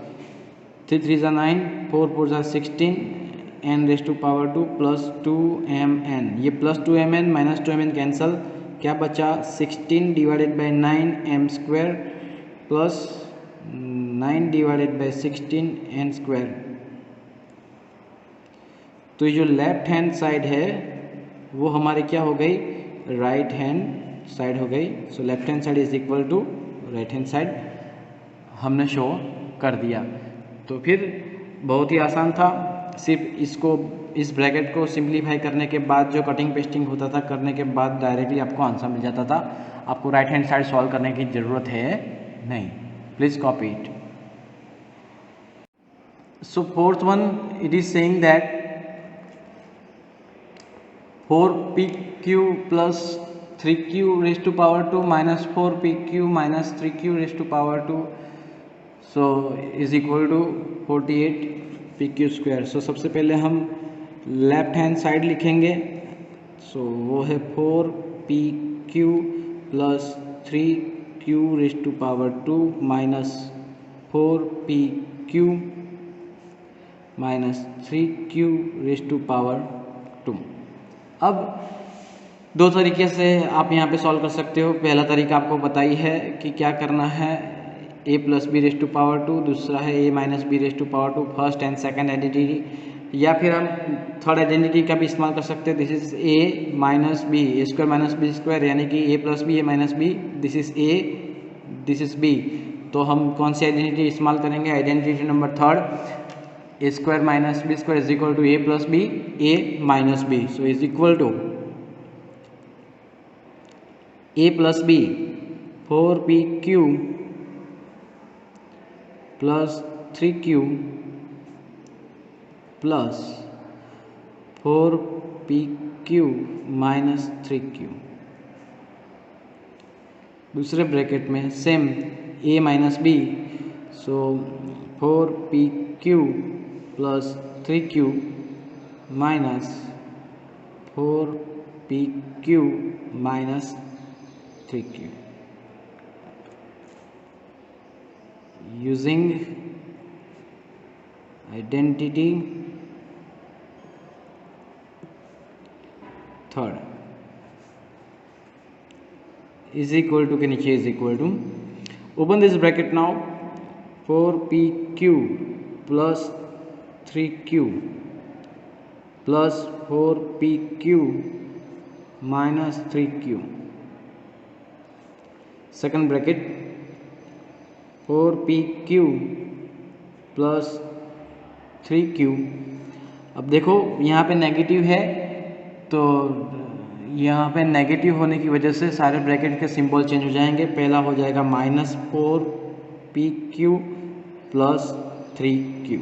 3 3 ज़ा 9, 4 4 ज़ा 16, n raise to power 2 plus 2mn, ये plus 2mn minus 2mn cancel, क्या बचा 16 divided by 9 m square plus 9 divided by 16 n square. तो ये जो लेफ्ट हैंड साइड है वो हमारी क्या हो गई, राइट हैंड साइड हो गई। So left hand side is equal to right hand side हमने शो कर दिया। तो फिर बहुत ही आसान था, सिर्फ इसको इस ब्रैकेट को सिंप्लीफाई करने के बाद जो कटिंग पेस्टिंग होता था करने के बाद डायरेक्टली आपको आंसर मिल जाता था। आपको राइट हैंड साइड सॉल्व करने की ज़रूरत है नहीं। Please copy it. So fourth one it is saying that 4pq plus 3q raise to power 2 minus 4pq minus 3q raise to power 2 so is equal to 48pq square. So सबसे पहले हम left hand side लिखेंगे। सो वो है 4pq plus 3q raise to power 2 minus 4pq minus 3q raise to power 2। अब दो तरीके से आप यहाँ पे सॉल्व कर सकते हो। पहला तरीका आपको पता ही है कि क्या करना है, a plus b raise to power 2, दूसरा है a minus b raise to power 2, first and second identity. या फिर हम थर्ड आइडेंटिटी का भी इस्तेमाल कर सकते हैं, this is a minus b, a square minus b square, यानी कि a plus b a minus b, this is a this is b। तो हम कौन सी आइडेंटिटी इस्तेमाल करेंगे, identity number third, a square minus b square is equal to a plus b a minus b. So is equal to a plus b 4pq plus 3q plus 4pq minus 3q, दूसरे bracket में same a minus b, so 4pq plus 3q minus 4pq minus 3q using identity third। Is equal to के नीचे is equal to, open this bracket now, 4pq plus 3q plus 4pq minus 3q, second bracket 4pq plus 3q। अब देखो यहाँ पे negative है, तो यहाँ पे नेगेटिव होने की वजह से सारे ब्रैकेट के सिंबल चेंज हो जाएंगे। पहला हो जाएगा -4pq plus 3q।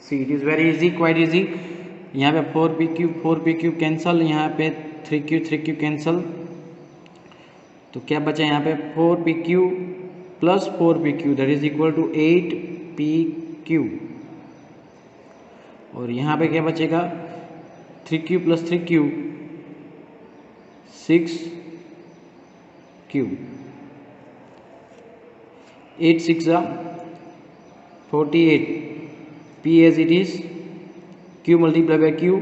See it is very easy, quite easy. यहाँ पे 4pq कैंसल, यहाँ पे 3q कैंसल, तो क्या बचा यहाँ पे 4pq plus 4pq that is equal to 8pq, और यहाँ पे क्या बचेगा 3q plus 3q 6q, 8 6 48, p as it is, q multiplied by q,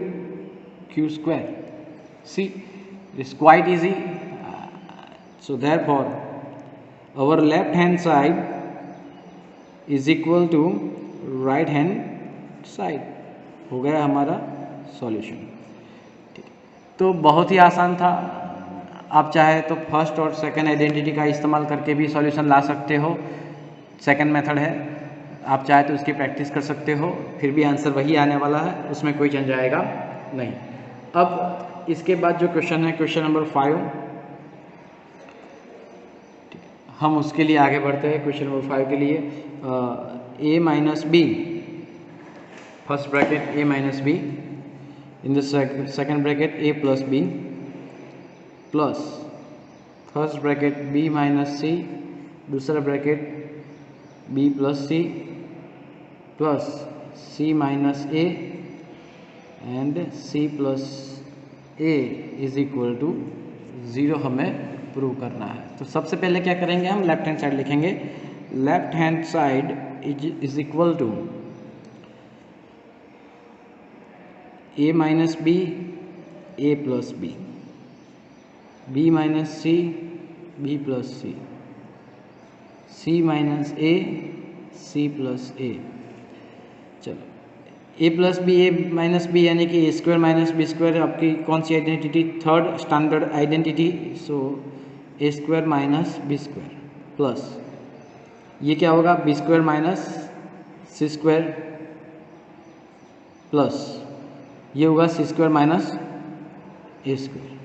q square. See, it's quite easy. So therefore our left hand side is equal to right hand side। हो गया हमारा solution. ठीक, तो बहुत ही आसान था। आप चाहे तो फर्स्ट और सेकंड आइडेंटिटी का इस्तेमाल करके भी सॉल्यूशन ला सकते हो, सेकंड मेथड है। आप चाहे तो उसकी प्रैक्टिस कर सकते हो, फिर भी आंसर वही आने वाला है, उसमें कोई चेंज आएगा नहीं। अब इसके बाद जो क्वेश्चन है, क्वेश्चन नंबर 5, हम उसके लिए आगे बढ़ते हैं। क्वेश्चन नंबर 5 के लिए a minus b, first bracket a minus b, in the second bracket a plus b, plus first bracket b minus c, दूसरा bracket b plus c, plus c minus a and c plus a is equal to 0 हमें prove करना है। तो सबसे पहले क्या करेंगे, हम लेफ्ट हैंड साइड लिखेंगे। Left hand side is equal to a minus b, a plus b, b minus c, b plus c, c minus a, c plus a। चलो a plus b, a minus b यानी कि a square minus b square आपकी कौन सी identity, third standard identity. So a square minus b square, plus ये क्या होगा b square minus c square, plus ये होगा c square minus a square,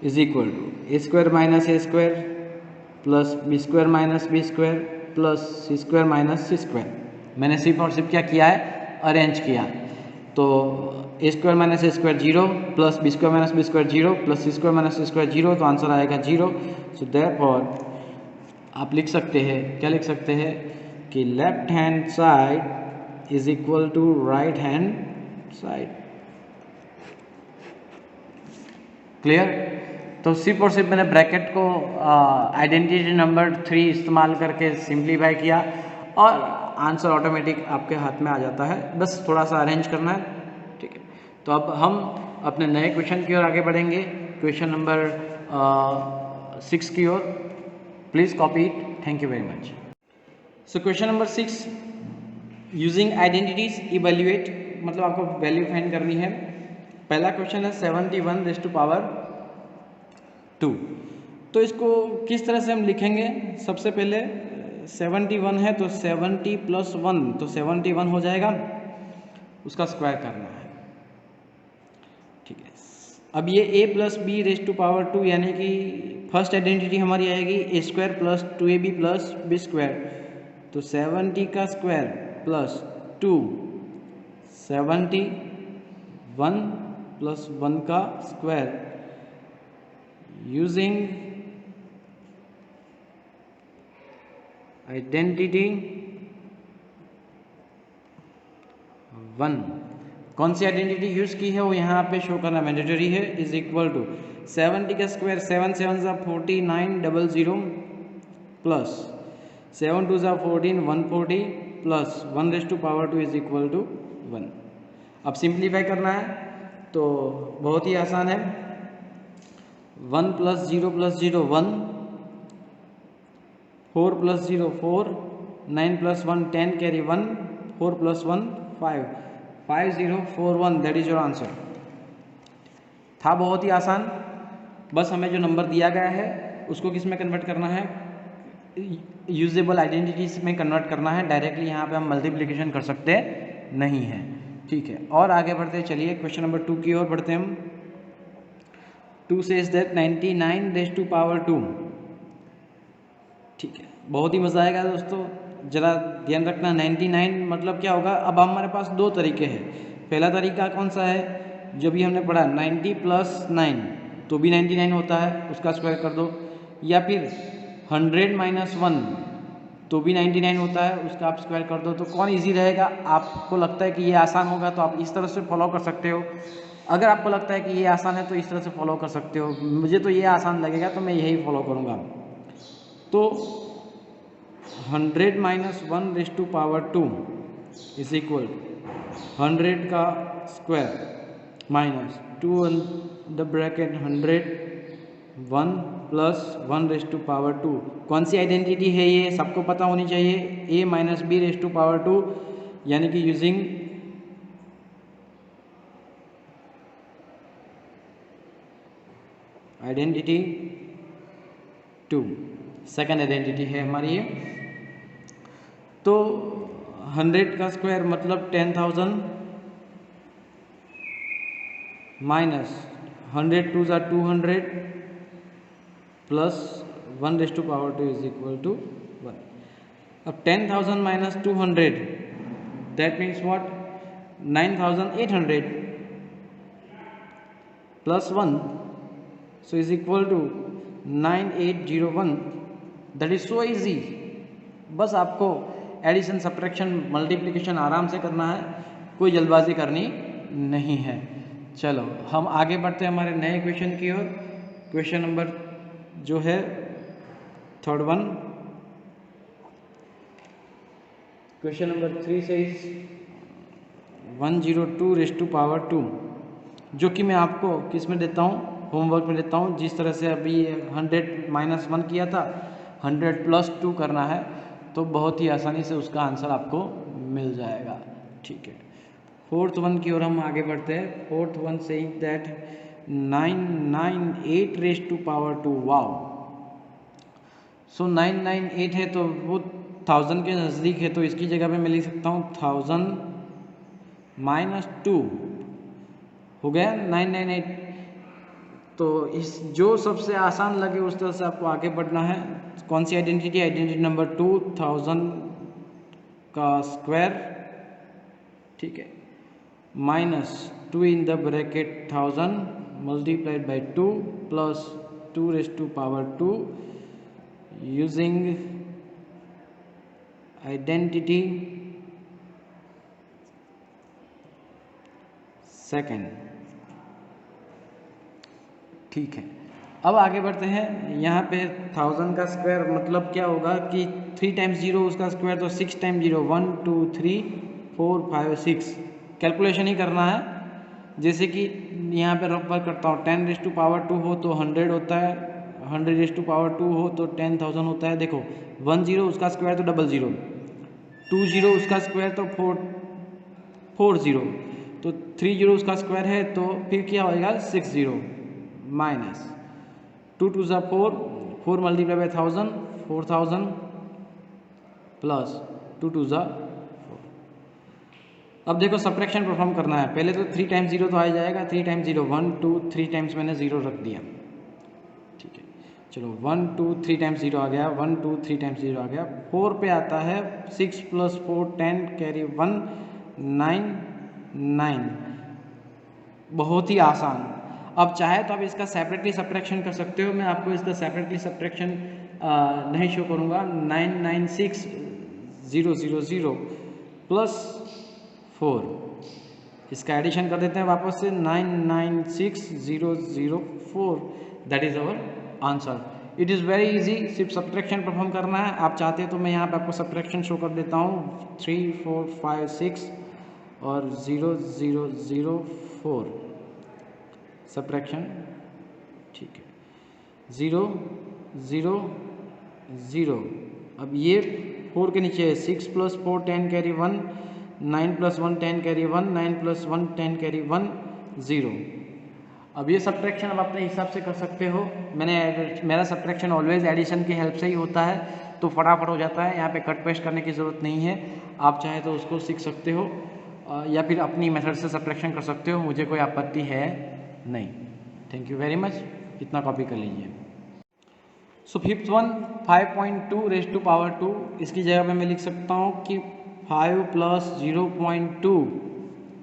is equal to A square minus a square plus B square minus b square plus c square minus c square. मैंने सिर्फ और सिर्फ क्या किया है, arrange किया। तो a square minus a square 0 plus B square minus b square 0 plus c square minus c square 0, तो आंसर आएगा 0। सो देयरफॉर आप लिख सकते हैं, क्या लिख सकते हैं कि left hand side is equal to right hand side. Clear? तो सिर्फ और सिर्फ मैंने ब्रैकेट को आइडेंटिटी नंबर 3 इस्तेमाल करके सिंप्लीफाई किया और आंसर ऑटोमेटिक आपके हाथ में आ जाता है, बस थोड़ा सा अरेंज करना है। ठीक है, तो अब हम अपने नए क्वेश्चन की ओर आगे बढ़ेंगे, क्वेश्चन नंबर 6 की ओर। Please copy it, thank you very much. So question number 6, using identities evaluate, मतलब आपको वैल्यू फाइंड करनी है। पहला क्वेश्चन है 71 रेज़ टू पावर 2। तो इसको किस तरह से हम लिखेंगे, सबसे पहले 71 है तो 70 प्लस 1 तो 71 हो जाएगा, उसका स्क्वायर करना है। ठीक है, अब ये a plus b raise to power 2 यानी कि फर्स्ट आइडेंटिटी हमारी आएगी a square plus 2ab plus B square, तो 70 का स्क्वायर प्लस 2 71 प्लस 1 का स्क्वायर यूजिंग आइडेंटिटी 1। कौन सी आइडेंटिटी यूज की है वो यहाँ पे शो करना मैंडेटरी है। इज इक्वल टू 70 का स्क्वायर 7 7 ज़ा 4900 प्लस 7 2 ज़ा 14 140 plus 1 raise to power 2 is equal to 1। अब सिंप्लीफाई करना है तो बहुत ही आसान है। 1 + 0 + 0 1, 4 + 0 4, 9 + 1 10 carry 1, 4 + 1 5, 5041 that is your answer. था बहुत ही आसान, बस हमें जो नंबर दिया गया है उसको किस में कन्वर्ट करना है, यूजेबल आइडेंटिटीज में कन्वर्ट करना है। डायरेक्टली यहाँ पे हम मल्टीप्लिकेशन कर सकते नहीं हैं, ठीक है। और आगे बढ़ते चलिए क्वेश्चन नंबर 2 की ओर बढ़ते हम। 2 says that 99 raised to power 2, ठीक है, बहुत ही मज़ा आएगा दोस्तों। जरा ध्यान रखना 99 मतलब क्या होगा। अब हमारे पास दो तरीके हैं। पहला तरीका कौन सा है, जो भी हमने पढ़ा 90 + 9 तो भी 99 होता है, उसका स्क्वायर कर दो, या फिर 100 - 1 तो भी 99 होता है, उसका आप स्क्वायर कर दो। तो कौन इजी रहेगा, आपको लगता है कि ये आसान होगा तो आप इस तरह से फॉलो कर सकते हो। अगर आपको लगता है कि ये आसान है तो इस तरह से फॉलो कर सकते हो। मुझे तो ये आसान लगेगा तो मैं यही फॉलो करूँगा। तो 100 - 1 raised to power 2 is equal 100 का square minus 2 in the bracket 100 1 + 1 raised to power 2। कौन सी आइडेंटिटी है ये, सबको पता होनी चाहिए। a - b raised to power 2, यानी कि यूजिंग आइडेंटिटी 2, सेकेंड आइडेंटिटी है हमारी ये। तो 100 का स्क्वायर मतलब 10,000 माइनस 100 2 ज़ा 200 plus 1 raised to power 2 is equal to 1। अब 10,000 - 200 that means what, 9,800 plus 1 so is equal to 9801। That is so easy. बस आपको एडिशन सब्ट्रैक्शन मल्टीप्लिकेशन आराम से करना है, कोई जल्दबाजी करनी नहीं है। चलो हम आगे बढ़ते हैं हमारे नए क्वेश्चन की ओर। क्वेश्चन नंबर जो है थर्ड वन, क्वेश्चन नंबर 3 से 102 raised to power 2, जो कि मैं आपको किस में देता हूँ, होमवर्क में देता हूँ। जिस तरह से अभी 100 - 1 किया था, 100 + 2 करना है तो बहुत ही आसानी से उसका आंसर आपको मिल जाएगा, ठीक है। फोर्थ वन की ओर हम आगे बढ़ते हैं। Fourth one saying that 998 raised to power 2, wow. So 998 है तो वो 1000 के नज़दीक है, तो इसकी जगह पे मैं लिख सकता हूँ 1000 - 2 हो गया 998। तो इस जो सबसे आसान लगे उस तरह से आपको आगे बढ़ना है। कौन सी आइडेंटिटी, आइडेंटिटी नंबर 2, 1000 का स्क्वायर, ठीक है, minus 2 in the bracket 1000 multiplied by 2 plus 2 raised to power 2 using identity second, ठीक है। अब आगे बढ़ते हैं। यहाँ पे 1000 का स्क्वायर मतलब क्या होगा कि 3 × 0 उसका स्क्वायर, तो 6 × 0 1 2 3 4 5 6 कैलकुलेशन ही करना है। जैसे कि यहाँ पे रफ वर्क करता हूँ, 10 raised to power 2 हो तो 100 होता है, 100 raised to power 2 हो तो 10,000 होता है। देखो 1 0 उसका स्क्वायर तो 00, 2 0 उसका स्क्वायर तो 4 0, तो 3 0 उसका स्क्वायर है तो फिर क्या होएगा 6 0 माइनस 2 2 ज़ा 4, 4 मल्टीप्लाई बाई 1000 4000 प्लस 2 2 ज़ा 4। अब देखो सब्ट्रैक्शन परफॉर्म करना है। पहले तो 3 × 0 तो आ जाएगा, 3 × 0 1 2 3 टाइम्स मैंने 0 रख दिया, ठीक है। चलो 1 2 3 टाइम्स 0 आ गया, 1 2 3 टाइम्स 0 आ गया। 4 पे आता है 6 + 4 10 कैरी 1 9 9, बहुत ही आसान। अब चाहे तो आप इसका सेपरेटली सब्ट्रैक्शन कर सकते हो, मैं आपको इसका सेपरेटली सब्ट्रैक्शन नहीं शो करूँगा। 996 0 0 0 प्लस 4, इसका एडिशन कर देते हैं वापस से 996 0 0 4, that is our answer. It is very easy, सिर्फ सब्ट्रैक्शन परफॉर्म करना है। आप चाहते हैं तो मैं यहाँ पे आपको सब्ट्रैक्शन शो कर देता हूँ, 3 4 5 6 और 0 0 0 4 सब्ट्रैक्शन, ठीक है। 0 0 0। अब ये 4 के नीचे है 6 + 4 10 कैरी 1, 9 + 1 10 कैरी 1, 9 + 1 10 कैरी 1 0। अब ये सब्ट्रैक्शन आप अपने हिसाब से कर सकते हो। मेरा सब्ट्रैक्शन ऑलवेज एडिशन की हेल्प से ही होता है, तो फटाफट हो जाता है। यहाँ पे कट पेस्ट करने की ज़रूरत नहीं है। आप चाहे तो उसको सीख सकते हो या फिर अपनी मेथड से सब्ट्रैक्शन कर सकते हो, मुझे कोई आपत्ति है नहीं। थैंक यू वेरी मच, इतना कॉपी कर लीजिए। So fifth one 5.2 raise to power 2, इसकी जगह पे मैं लिख सकता हूँ कि 5 + 0.2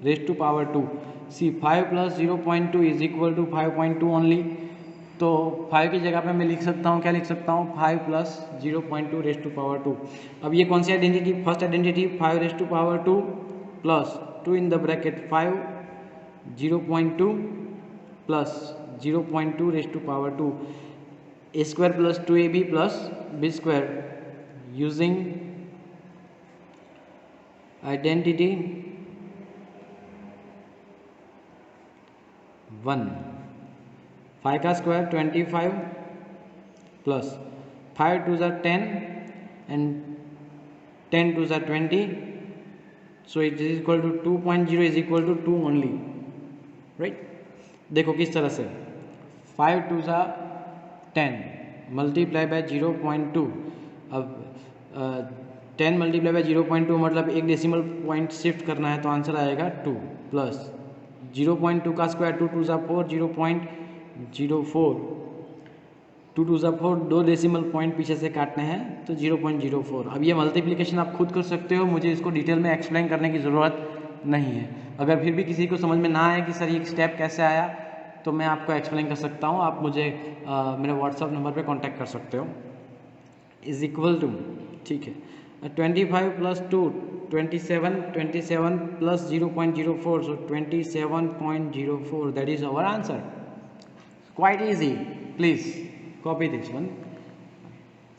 raise to power 2। See 5 + 0.2 = 5.2 only. तो 5 की जगह पे मैं लिख सकता हूँ, क्या लिख सकता हूँ, 5 + 0.2 रेज़ टू पावर 2। अब ये कौन सी identity, first identity 5 raise to power 2 plus 2 in the bracket 5 0.2 plus 0.2 raise to power 2, a² + 2ab + b² using identity 1। 5 का स्क्वायर 25 प्लस 5 2 ज़ा 10 एंड 10 2 ज़ा 20, so it is equal to 2.0 = 2 only, right. देखो किस तरह से 5 2 ज़ा 10 मल्टीप्लाई बाय 0.2। अब 10 multiply by 0.2 मतलब एक डेसिमल पॉइंट शिफ्ट करना है, तो आंसर आएगा 2 प्लस 0.2 का स्क्वायर 2 2 ज़ा 4 0.04, 2 2 ज़ा 4 दो डेसिमल पॉइंट पीछे से काटने हैं तो 0.04। अब ये मल्टीप्लिकेशन आप खुद कर सकते हो, मुझे इसको डिटेल में एक्सप्लेन करने की ज़रूरत नहीं है। अगर फिर भी किसी को समझ में ना आए कि सर ये स्टेप कैसे आया, तो मैं आपको एक्सप्लेन कर सकता हूँ। आप मुझे मेरे व्हाट्सअप नंबर पे कांटेक्ट कर सकते हो। इज इक्वल टू, ठीक है, 25 + 2 27, 27 + 0.04, so 27.04, that is our answer. Quite easy, please copy this one.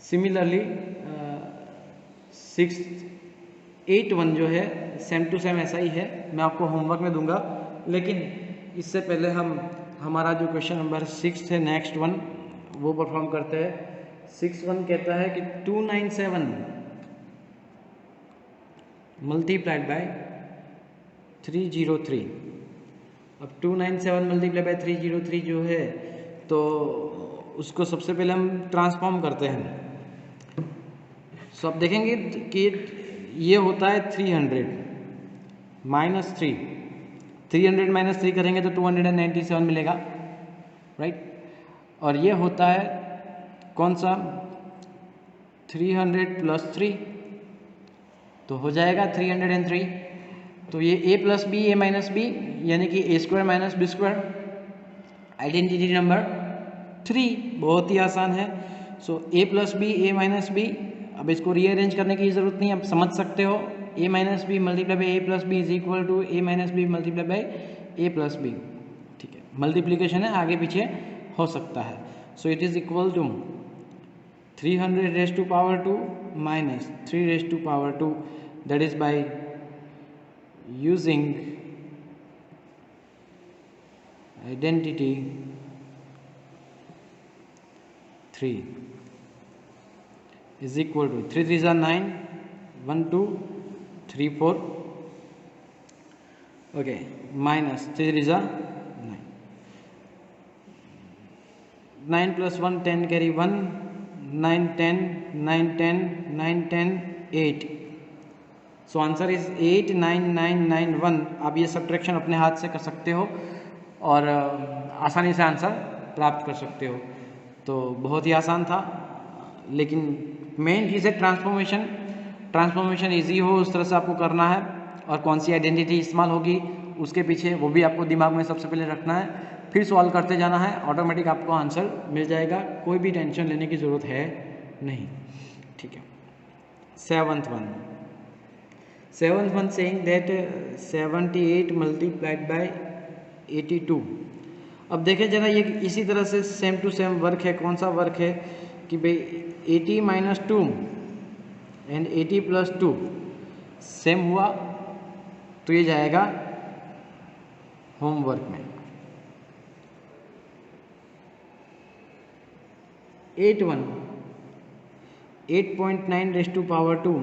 Similarly 681 जो है सेम टू सेम ऐसा ही है, मैं आपको होमवर्क में दूंगा, लेकिन इससे पहले हमारा जो क्वेश्चन नंबर 6 है, नेक्स्ट वन वो परफॉर्म करते हैं। 6.1 कहता है कि 297 मल्टीप्लाइड बाय 303। अब 297 मल्टीप्लाइड बाय 303 जो है, तो उसको सबसे पहले हम ट्रांसफॉर्म करते हैं। सो अब देखेंगे कि ये होता है 300 - 3, 300 - 3 करेंगे तो 297 मिलेगा, राइट। और ये होता है कौन सा, 300 + 3, तो हो जाएगा 303। तो ये a + b a - b यानी कि a² - b², आइडेंटिटी नंबर 3, बहुत ही आसान है। सो a + b a - b, अब इसको रीअरेंज करने की ज़रूरत नहीं, आप समझ सकते हो। a - b multiply by a + b is equal to a - b multiply by a + b, ठीक है। मल्टीप्लिकेशन है, आगे पीछे हो सकता है। So it is equal to 300 raise to power 2 minus 3 raise to power 2, that is by using identity 3 is equal to 3 3s are 9, 1 2 3 4, okay, minus 3 3s are 9, 9 + 1 10 carry 1, 9 10 9 10 9 10 8, so answer is 89991। आप ये subtraction अपने हाथ से कर सकते हो और आसानी से आंसर प्राप्त कर सकते हो। तो बहुत ही आसान था, लेकिन मेन चीज़ है ट्रांसफॉर्मेशन इजी हो उस तरह से आपको करना है, और कौन सी आइडेंटिटी इस्तेमाल होगी उसके पीछे वो भी आपको दिमाग में सबसे पहले रखना है, फिर सॉल्व करते जाना है, ऑटोमेटिक आपको आंसर मिल जाएगा, कोई भी टेंशन लेने की ज़रूरत है नहीं, ठीक है। Seventh one saying that 78 multiplied by 82। अब देखें जरा, ये इसी तरह से सेम टू सेम वर्क है। कौन सा वर्क है कि भाई 80 - 2 एंड 80 + 2 सेम हुआ, तो ये जाएगा होमवर्क में। 8.9 रेज़ टू पावर 2,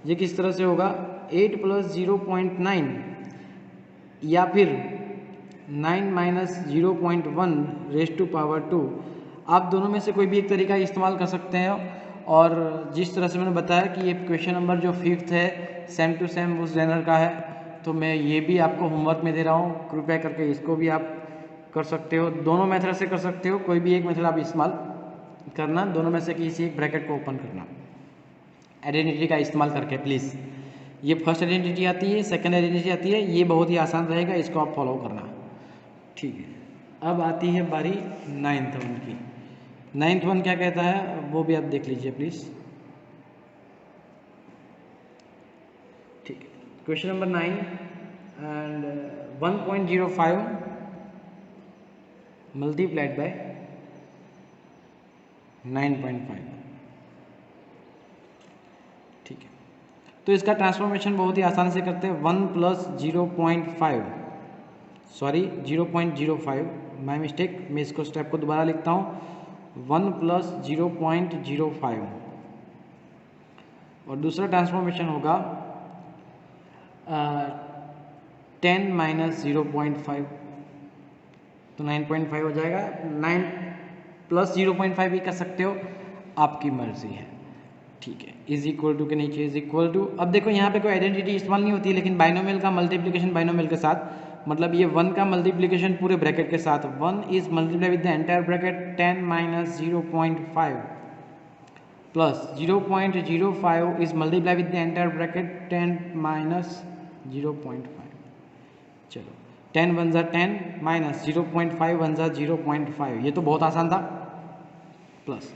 ये किस तरह से होगा 8 प्लस 0.9 या फिर 9 माइनस 0.1 रेज़ टू पावर 2। आप दोनों में से कोई भी एक तरीका इस्तेमाल कर सकते हैं। और जिस तरह से मैंने बताया कि ये क्वेश्चन नंबर जो 5th है सेम टू सेम उस जेनर का है, तो मैं ये भी आपको होमवर्क में दे रहा हूँ, कृपया करके इसको भी आप कर सकते हो। दोनों मेथड से कर सकते हो, कोई भी एक मेथड आप इस्तेमाल करना, दोनों में से किसी एक ब्रैकेट को ओपन करना आइडेंटिटी का इस्तेमाल करके प्लीज़। ये फर्स्ट आइडेंटिटी आती है, सेकंड आइडेंटिटी आती है, ये बहुत ही आसान रहेगा, इसको आप फॉलो करना, ठीक है। अब आती है बारी 9th वन की। 9th वन क्या कहता है वो भी आप देख लीजिए प्लीज़, ठीक है। Question number 9 and 1.05 multiplied by 9.5, ठीक है। तो इसका ट्रांसफॉर्मेशन बहुत ही आसान से करते हैं। 1 प्लस 0.5 सॉरी 0.05 माई मिस्टेक, मैं इसको स्टेप को दोबारा लिखता हूँ 1 प्लस 0.05 और दूसरा ट्रांसफॉर्मेशन होगा 10 माइनस 0.5, तो 9.5 हो जाएगा। 9 प्लस 0.5 भी कर सकते हो, आपकी मर्जी है, ठीक है। इज इक्वल टू के नीचे इज इक्वल टू, अब देखो यहाँ पे कोई आइडेंटिटी इस्तेमाल नहीं होती है, लेकिन बाइनोमियल का मल्टीप्लिकेशन बाइनोमियल के साथ, मतलब ये 1 का मल्टीप्लिकेशन पूरे ब्रैकेट के साथ, 1 is multiply with the entire bracket 10 minus 0.5 plus 0.05 is multiply with the entire bracket 10 minus 0.5। चलो 10 वन ज़ा 10 माइनस 0.5 वन ज़ा 0.5, ये तो बहुत आसान था। Plus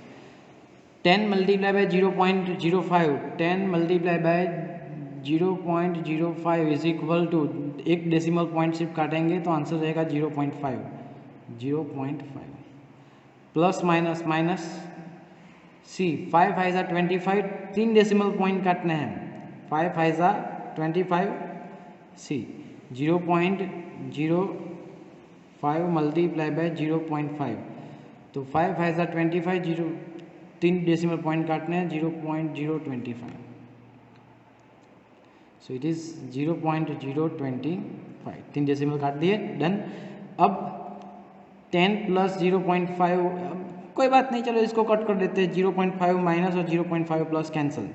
10 multiply by 0.05, 10 multiply by 0.05 is equal to, एक डेसिमल पॉइंट सिर्फ काटेंगे तो आंसर रहेगा 0.5 प्लस माइनस माइनस सी 5 5 ज़ा 25, 3 डेसिमल पॉइंट काटने हैं, 5 5 ज़ा 25 सी 0.05 मल्टीप्लाई बाय 0.5, तो 5 5 ज़ा 25, 3 डेसिमल पॉइंट काटने हैं 0.025, सो इट इज़ 0.025, 3 डेसिमल काट दिए, डन। अब 10 प्लस 0.5, कोई बात नहीं, चलो इसको कट कर देते हैं, 0.5 माइनस और 0.5 plus cancel,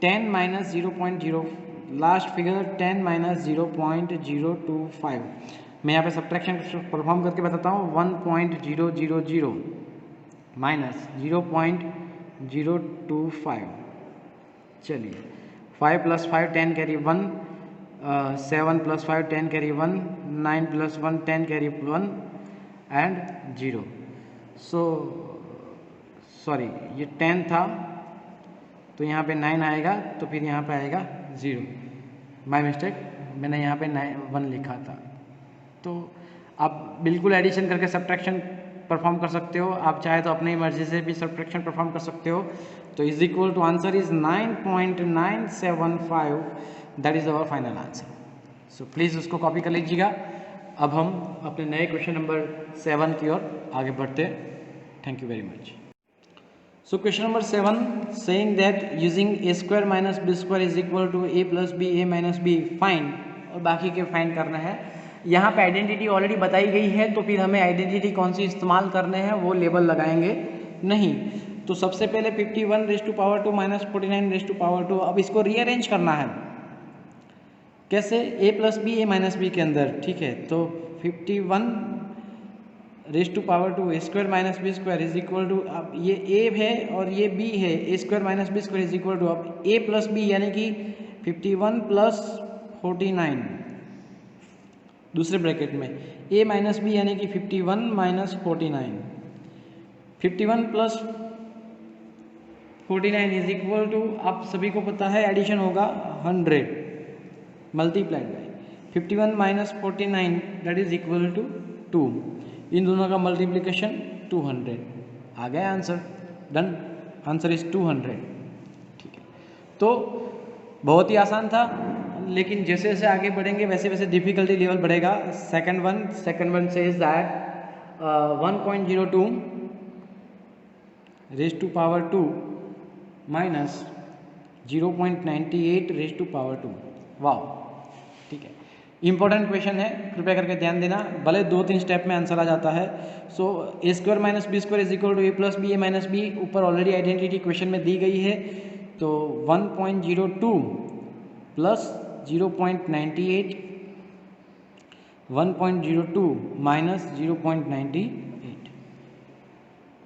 10 minus 0.0, last figure 10 minus 0.025। मैं यहाँ पे सब्ट्रैक्शन परफॉर्म करके बताता हूँ, 1.000 माइनस 0.025, चलिए 5 plus 5 10 carry 1, 7 plus 5 10 carry 1, 9 plus 1 10 carry 1 and 0। So sorry ये 10 था तो यहाँ पे 9 आएगा, तो फिर यहाँ पे आएगा 0, माय मिस्टेक, मैंने यहाँ पे 1 लिखा था। तो आप बिल्कुल एडिशन करके सब्ट्रैक्शन परफॉर्म कर सकते हो, आप चाहे तो अपनी मर्जी से भी सब्ट्रैक्शन परफॉर्म कर सकते हो। तो is equal to answer is 9.975, that is our final answer. So please उसको कॉपी कर लीजिएगा। अब हम अपने नए क्वेश्चन नंबर 7 की ओर आगे बढ़ते हैं। Thank you very much. So question number 7 saying that using a square minus b square is equal to a plus b a minus b find, और बाकी के फाइंड करना है। यहाँ पे आइडेंटिटी ऑलरेडी बताई गई है, तो फिर हमें आइडेंटिटी कौन सी इस्तेमाल करने हैं वो लेबल लगाएंगे नहीं। तो सबसे पहले 51 raise to power 2 minus 49 raise to power 2, अब इसको रीअरेंज करना है कैसे, a plus b a minus b के अंदर, ठीक है। तो 51 raise to power 2 a square minus b square is equal to, अब ये a है और ये b है, a square minus b square is equal to, अब a प्लस बी यानी कि 51 प्लस 49 दूसरे ब्रैकेट में, a माइनस बी यानी कि 51 minus 49, 51 plus 49 is equal to, आप सभी को पता है एडिशन होगा 100 multiplied by 51 minus 49 that is equal to 2, इन दोनों का मल्टीप्लिकेशन 200, आ गया आंसर, डन, आंसर इज 200, ठीक है। तो बहुत ही आसान था, लेकिन जैसे जैसे आगे बढ़ेंगे वैसे वैसे डिफिकल्टी लेवल बढ़ेगा। सेकंड वन से is that 1.02 raise to power 2 minus 0.98 raise to power 2। वाह, ठीक है, इंपॉर्टेंट क्वेश्चन है, कृपया करके ध्यान देना, भले 2-3 स्टेप में आंसर आ जाता है। So a square minus b square is equal to a plus b a minus b, ऊपर ऑलरेडी आइडेंटिटी क्वेश्चन में दी गई है। तो 1.02 प्लस 0.98, 1.02 माइनस 0.98,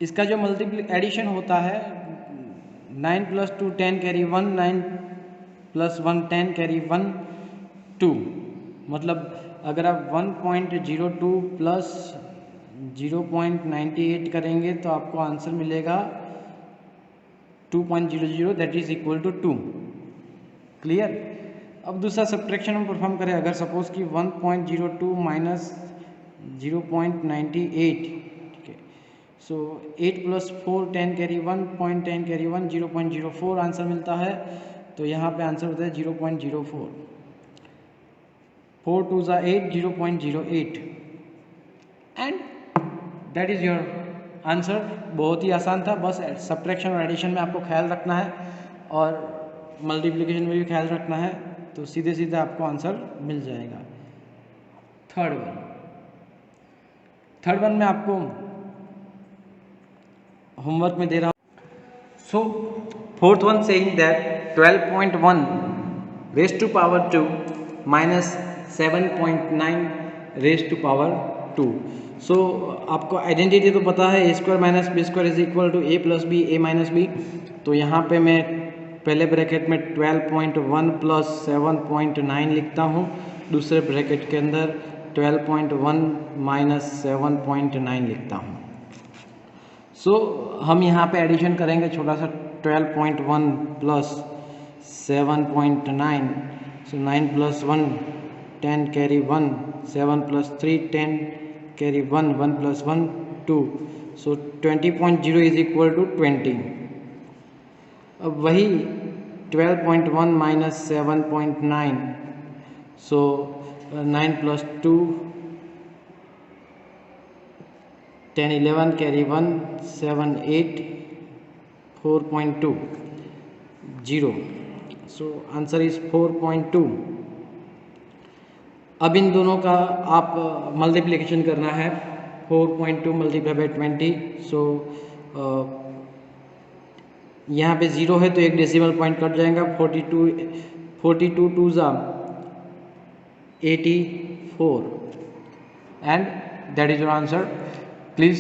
इसका जो मल्टीप्ली एडिशन होता है 9 + 2 10 कैरी 1, 9 + 1 10 कैरी 1 2, मतलब अगर आप 1.02 प्लस 0.98 करेंगे तो आपको आंसर मिलेगा 2.00, that is equal to 2। Clear. अब दूसरा सब्ट्रैक्शन हम परफॉर्म करें, अगर सपोज कि 1.02 माइनस 0.98, ठीक है, सो 8 + 4 10 कैरी 1, 0.10 कैरी 1 0.04 आंसर मिलता है। तो यहाँ पे आंसर होता है 0.04, 4 2 ज़ा 8, 0.08 and that is your answer. बहुत ही आसान था, बस सब्ट्रैक्शन और एडिशन में आपको ख्याल रखना है और मल्टीप्लिकेशन में भी ख्याल रखना है, तो सीधे सीधे आपको आंसर मिल जाएगा। थर्ड वन में आपको होमवर्क में दे रहा हूँ। So fourth one saying that 12.1 raise to power 2 minus 7.9 raise to power 2। So आपको आइडेंटिटी तो पता है, a square minus b square is equal to a plus b a minus b. तो यहाँ पे मैं पहले ब्रैकेट में 12.1 प्लस 7.9 लिखता हूँ, दूसरे ब्रैकेट के अंदर 12.1 माइनस 7.9 लिखता हूँ। सो हम यहाँ पे एडिशन करेंगे छोटा सा, 12.1 plus 7.9, so 9 + 1 10 carry 1, 7 + 3 10 carry 1, 1 + 1 2, so 20.0 is equal to 20। अब वही 12.1 minus 7.9, so 9 + 2 10 11 carry 1, 7 8 4.2 0, so answer is 4.2। अब इन दोनों का आप मल्टीप्लिकेशन करना है, 4.2 मल्टीप्लाई बाई 20, सो यहाँ पे 0 है तो एक डेसिमल पॉइंट कट जाएगा, 42 2 ज़ा 84 and that is your answer. Please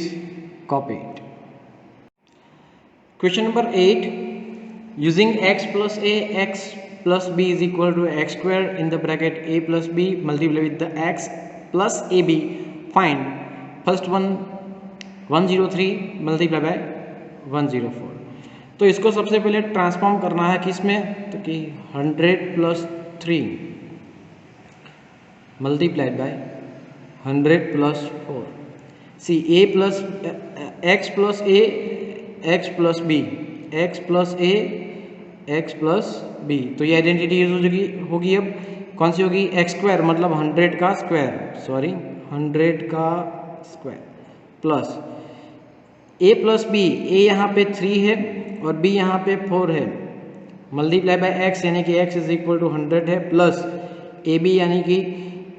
copy it. Question number 8, using x plus a x plus b is equal to x square in the bracket a plus b multiply with the x plus ab, find first one 103 multiply by 104। तो इसको सबसे पहले transform करना है किस में, तो कि 100 + 3 multiplied by 100 + 4। See a plus x plus a x plus b, x plus a x plus b, तो ये आइडेंटिटी यूज होगी। अब कौन सी होगी, एक्स स्क्वायर मतलब 100 का स्क्वायर, सॉरी 100 का square plus a plus b, a यहाँ पे 3 है और b यहाँ पे 4 है, मल्टीप्लाई बाय x यानी कि x इज इक्वल टू 100 है, प्लस ए बी यानी कि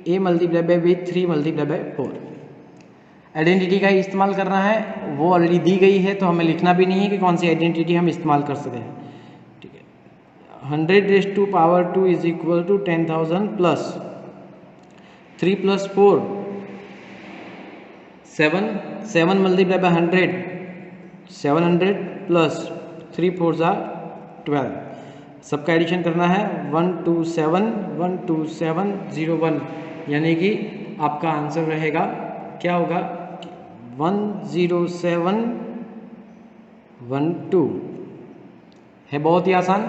a multiply by b 3 multiply by 4। Identity का इस्तेमाल करना है, वो ऑलरेडी दी गई है तो हमें लिखना भी नहीं है कि कौन सी आइडेंटिटी हम इस्तेमाल कर सकते हैं, ठीक है। 100 raise to power 2 is equal to 10,000 plus 3 + 4 7 multiply by 100 700 plus 3 4 ज़ा 12, सबका एडिशन करना है 127 यानी कि आपका आंसर रहेगा क्या होगा 10712 है। बहुत ही आसान,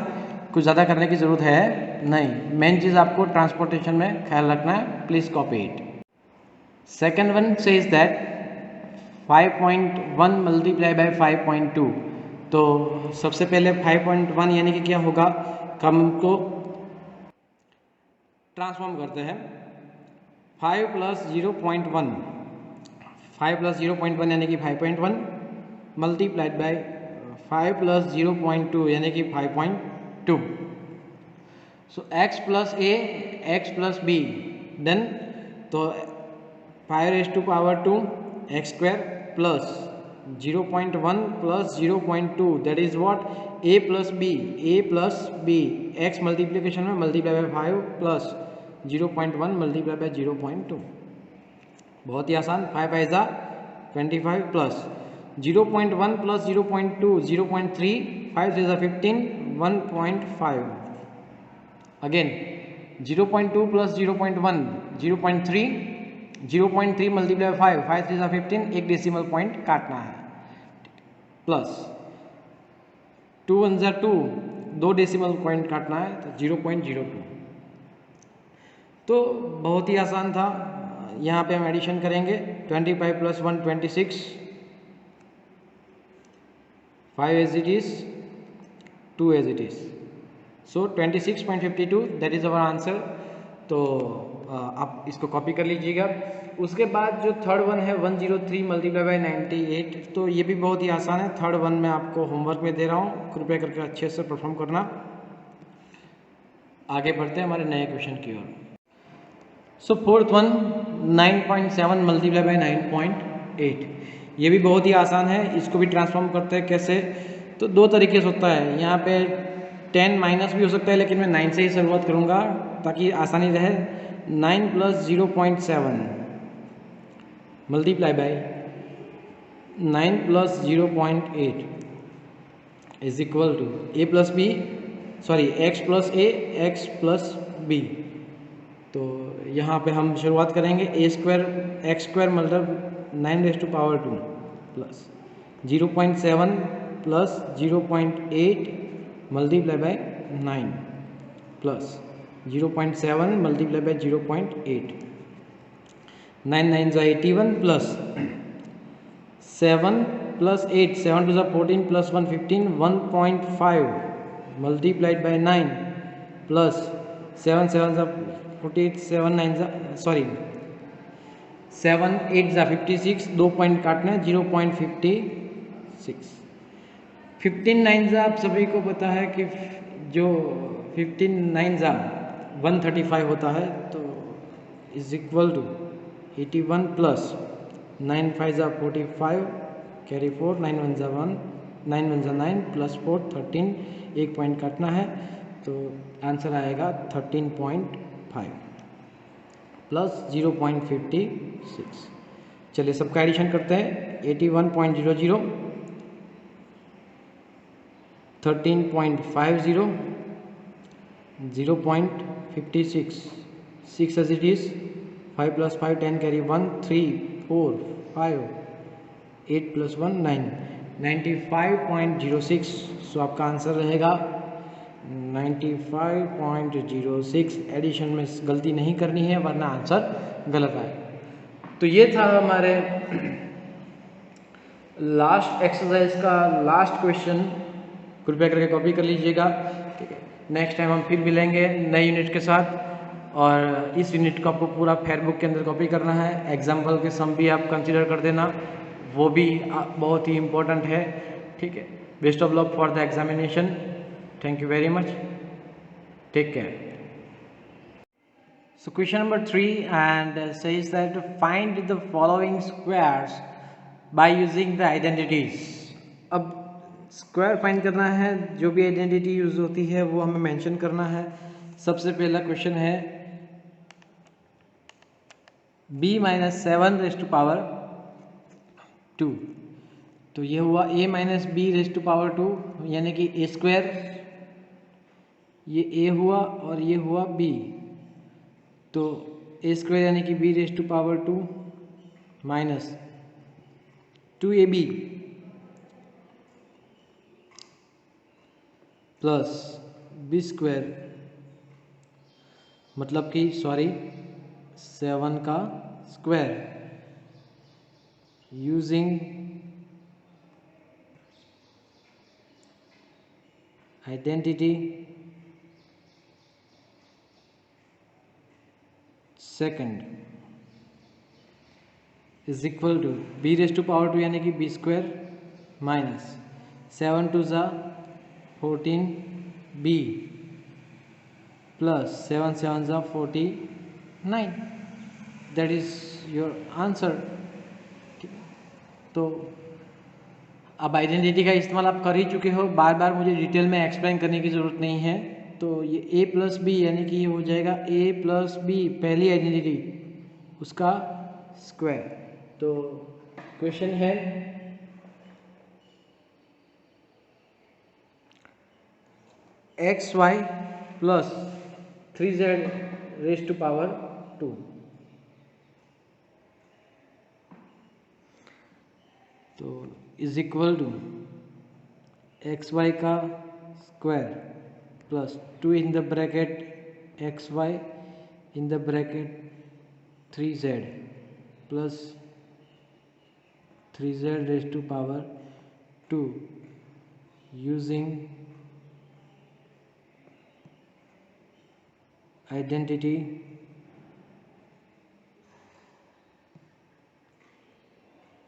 कुछ ज़्यादा करने की ज़रूरत है नहीं, मेन चीज़ आपको ट्रांसपोर्टेशन में ख्याल रखना है। Please copy it. Second one says that 5.1 multiply by 5.2, तो सबसे पहले 5.1 यानी कि क्या होगा, हम को ट्रांसफॉर्म करते हैं 5 + 0.1, 5 + 0.1 यानी कि 5.1 मल्टीप्लाइड बाय 5 प्लस 0.2 यानी कि 5.2. So x plus a x plus b then तो 5 raise to power 2 x square plus 0.1 plus 0.2 that is what a plus b x multiplication में multiply by 5 plus 0.1 multiply by 0.2. बहुत ही आसान. 5 5 जा 25 plus 0.1 plus 0.2 0.3 5 3 जा 15 1.5. Again 0.2 plus 0.1 0.3 0.3 multiply 5 5 3 जा 15 एक decimal point काटना है प्लस 2 1 जा 2 दो डेसिमल पॉइंट काटना है तो 0.02. तो बहुत ही आसान था. यहाँ पे हम एडिशन करेंगे 25 plus 1 26 5 as it is 2 as it is. So 26.52 that is our answer. तो आप इसको कॉपी कर लीजिएगा. उसके बाद जो थर्ड वन है 103 मल्टीप्लाई बाय 98. तो ये भी बहुत ही आसान है. थर्ड वन मैं आपको होमवर्क में दे रहा हूँ, कृपया करके अच्छे से परफॉर्म करना. आगे बढ़ते हैं हमारे नए क्वेश्चन की ओर. सो फोर्थ वन 9.7 मल्टीप्लाई बाय 9.8. ये भी बहुत ही आसान है. इसको भी ट्रांसफॉर्म करते हैं कैसे, तो दो तरीके से होता है. यहाँ पे 10 माइनस भी हो सकता है लेकिन मैं 9 से ही शुरुआत करूँगा ताकि आसानी रहे. 9 plus 0.7 multiply by 9 plus 0.8 is equal to a plus b sorry x plus a x plus b. तो यहाँ पे हम शुरुआत करेंगे ए स्क्वायर एक्स स्क्वायर मतलब 9 raise to power 2 plus 0.7 plus 0.8 multiply by 9 plus 0.7 multiply by 0.8. 9 9 जा 81 प्लस 7 प्लस 8 7 टू जा 14 plus 1 15 1.5 multiplied by 9 plus 7 7 जा 48 7 9 जा सॉरी 7 8 जा 56 दो पॉइंट काटना है 0.56. 15 9 जा आप सभी को पता है कि जो 15 9 जा 135 होता है. तो इज इक्वल टू 81 प्लस 9 5 जा 45 कैरी 4 9 1 जा 1 9 1 जा 9 प्लस 4 13 एक पॉइंट काटना है. तो आंसर आएगा 13.5 प्लस 0.56. चलिए सबका एडिशन करते हैं. 81.00 13.50 0.56 6 as it is 5 plus 5 10 carry 1 3 4 5 8 plus 1 9 95.06. सो आपका आंसर रहेगा 95.06. एडिशन में गलती नहीं करनी है वरना आंसर गलत आए. तो ये था हमारे लास्ट एक्सरसाइज का लास्ट क्वेश्चन. कृपया करके कॉपी कर लीजिएगा. ठीक है, नेक्स्ट टाइम हम फिर मिलेंगे नए यूनिट के साथ. और इस यूनिट को आपको पूरा फेयरबुक के अंदर कॉपी करना है. एग्जाम्पल के सम भी आप कंसिडर कर देना, वो भी बहुत ही इम्पोर्टेंट है. ठीक है, best of luck for the examination. Thank you very much. Take care. So question number 3 and says that find the following squares by using the identities. अब स्क्वायर फाइंड करना है. जो भी आइडेंटिटी यूज होती है वो हमें मेंशन करना है. सबसे पहला क्वेश्चन है b minus 7 raise to power 2. तो ये हुआ a minus b raise to power 2 यानी कि a स्क्वायर. ये a हुआ और ये हुआ b. तो a स्क्वायर यानी कि b raise to power 2 minus 2ab plus b square मतलब कि 7 का square using identity second is equal to b raise to power 2 यानी कि b स्क्वायर माइनस 7 2 ज़ा 14b प्लस 7 7 ज़ा 49, दैट इज़ योर आंसर। तो अब आइडेंटिटी का इस्तेमाल आप कर ही चुके हो, बार बार मुझे डिटेल में एक्सप्लेन करने की ज़रूरत नहीं है। तो ये a प्लस बी यानी कि ये हो जाएगा a प्लस बी, पहली आइडेंटिटी, उसका स्क्वायर। तो क्वेश्चन है xy plus 3z raise to power 2, तो is equal to x y का square plus 2 in the bracket x y in the bracket 3z plus 3z raise to power 2 using identity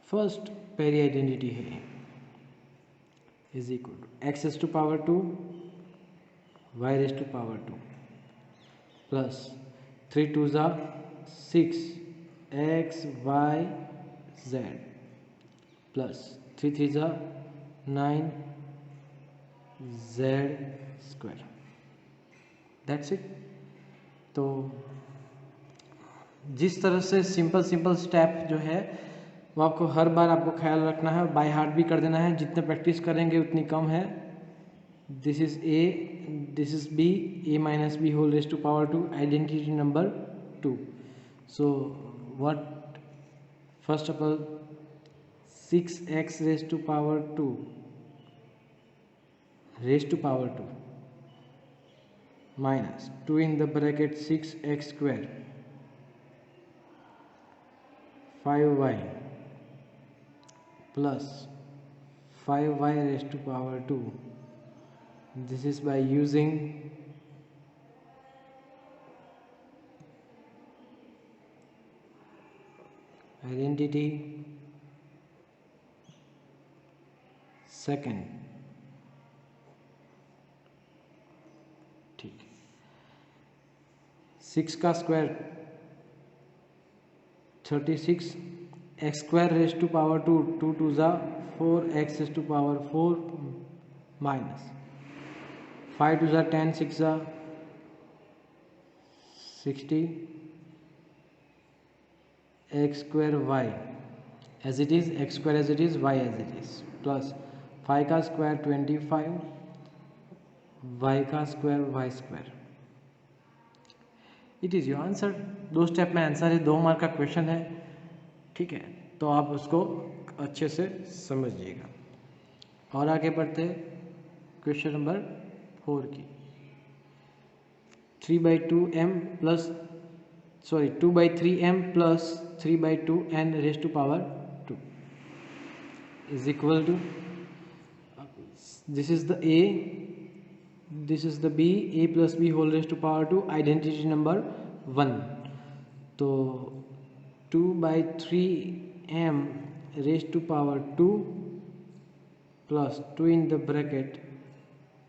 first पहली identity है is equal to x raise to power 2 y raise to power 2 plus 3 2 ज़ा 6 x Y Z plus 3 3 ज़ा 9 Z square, that's it. तो जिस तरह से simple step जो है वो आपको हर बार आपको ख्याल रखना है, बाय हार्ट भी कर देना है, जितने प्रैक्टिस करेंगे उतनी कम है। This is a, this is b, a minus b whole raise to power 2, identity number 2। So what, first of all 6x raise to power 2 raise to power 2 minus 2 in the bracket 6x square 5y plus 5y raised to power 2. This is by using identity second। ठीक, 6 का square 36 x square raise to power 2, 2 2 ज़ा 4 x raise to power 4 minus 5 2 ज़ा 10 6 ज़ा 60 x square y as it is, x square as it is, y as it is, plus 5 का square 25 y का square y square, it is your answer. 2 step में answer है, 2 mark का question है, ठीक है। तो आप उसको अच्छे से समझिएगा और आगे बढ़ते क्वेश्चन नंबर 4 की। 3/2m plus 2/3m plus 3/2n raise to power 2 is equal to, this is the a, this is the b, a plus b whole raise to power 2, identity number 1। तो 2/3m raise to power 2 plus 2 in the ब्रैकेट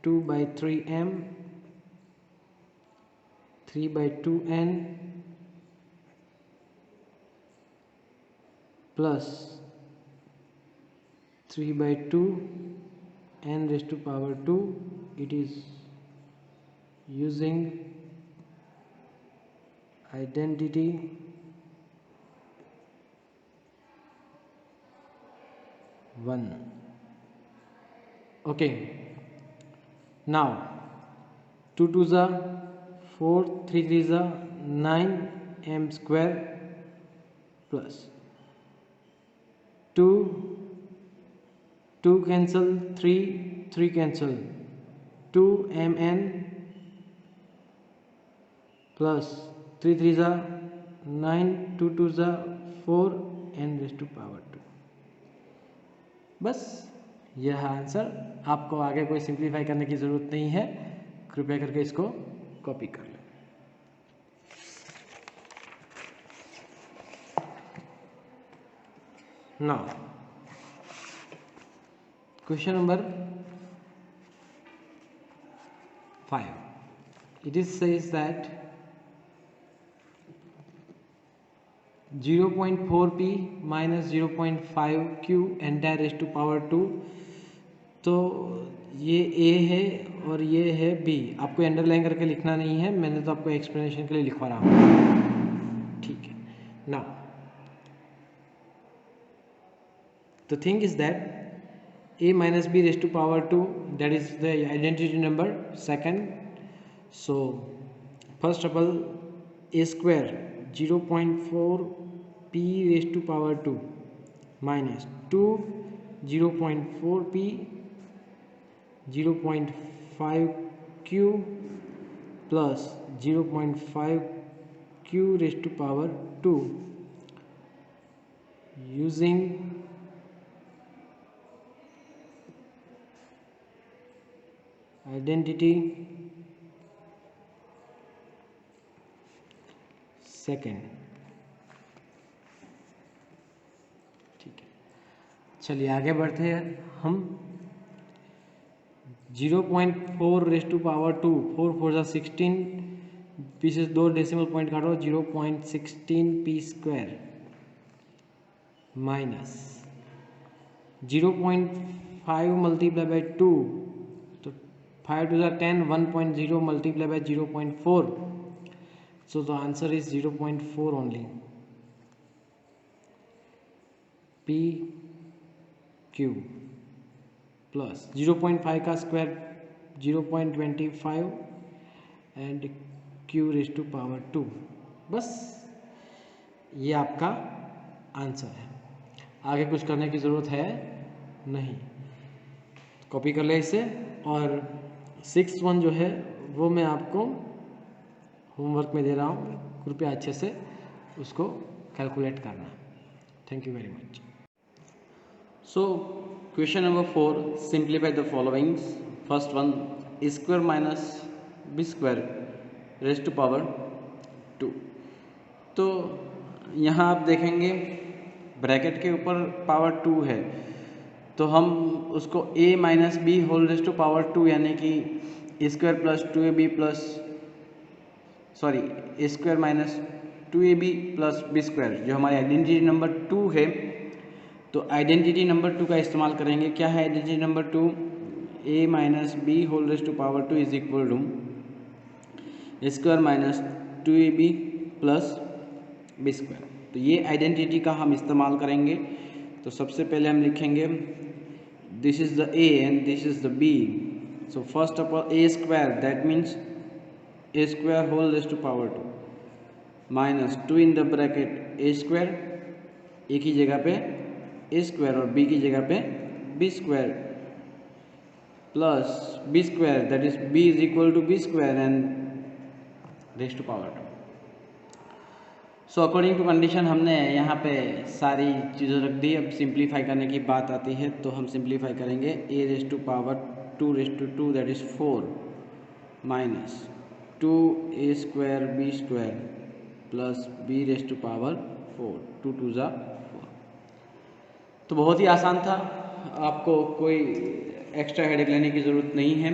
2/3m 3/2n plus 3/2n raise to power 2, it is using identity one। okay, now 2 2 ज़ा 4 3 3 ज़ा 9m square plus 2 2 cancel 3 3 cancel 2mn plus 3 3 ज़ा 9 2 2 ज़ा 4n raise to power 2। बस यह answer, आपको आगे कोई सिंप्लीफाई करने की ज़रूरत नहीं है, कृपया करके इसको कॉपी कर लें। Now question number 5. It is says that 0.4p minus 0.5q entire raised to power 2. तो ये a है और ये है b. आपको अंडरलाइन करके लिखना नहीं है, मैंने तो आपको एक्सप्लेनेशन के लिए लिखवा रहा हूँ, ठीक है ना. The thing is that a minus b raised to power 2, that is the identity number. Second, so first of all, a square 0.4 p raised to power 2 minus 2 0.4 p 0.5 q plus 0.5 q raised to power 2 using identity second. ठीक है, चलिए आगे बढ़ते हैं हम. 0.4 raise to power 2, 4 4 जा 16 pieces, 2 decimal point काटो, 0.16 P square minus 0.5 multiply by 2, तो 5 2 जा 10, 1.0 multiply by 0.4. So the answer is 0.4 only. P Q plus 0.5 का square 0.25 and Q raise to power 2. बस ये आपका आंसर है. आगे कुछ करने की ज़रूरत है नहीं. कॉपी कर ले इसे. और 6th वन जो है वो मैं आपको होमवर्क में दे रहा हूँ, कृपया अच्छे से उसको कैलकुलेट करना. Thank you very much. So question number 4, simplify the followings. First one, square minus b square raise to power 2. तो यहाँ आप देखेंगे ब्रैकेट के ऊपर पावर 2 है, तो हम उसको a minus b whole raise to power 2 यानी कि square plus 2ab plus a square minus 2ab plus B square, जो हमारी आइडेंटिटी नंबर 2 है, तो आइडेंटिटी नंबर 2 का इस्तेमाल करेंगे. क्या है identity number 2? a minus b whole raise to power 2 is equal to square minus 2ab plus B square. तो ये आइडेंटिटी का हम इस्तेमाल करेंगे. तो सबसे पहले हम लिखेंगे this is the a and this is the b. So first of all a square, that means a square whole raised to power 2 minus 2 in the bracket a square, a की जगह पे a square और b की जगह पे b square plus b square, that is b is equal to b square and raised to power 2. So according to condition हमने यहाँ पे सारी चीज़ें रख दी. अब सिंप्लीफाई करने की बात आती है, तो हम सिंप्लीफाई करेंगे. a raise to power 2 raise to 2, that is 4 minus 2a square b square plus b raise to power 4, 2 2 जा 4. तो बहुत ही आसान था, आपको कोई एक्स्ट्रा हेडेक लेने की ज़रूरत नहीं है.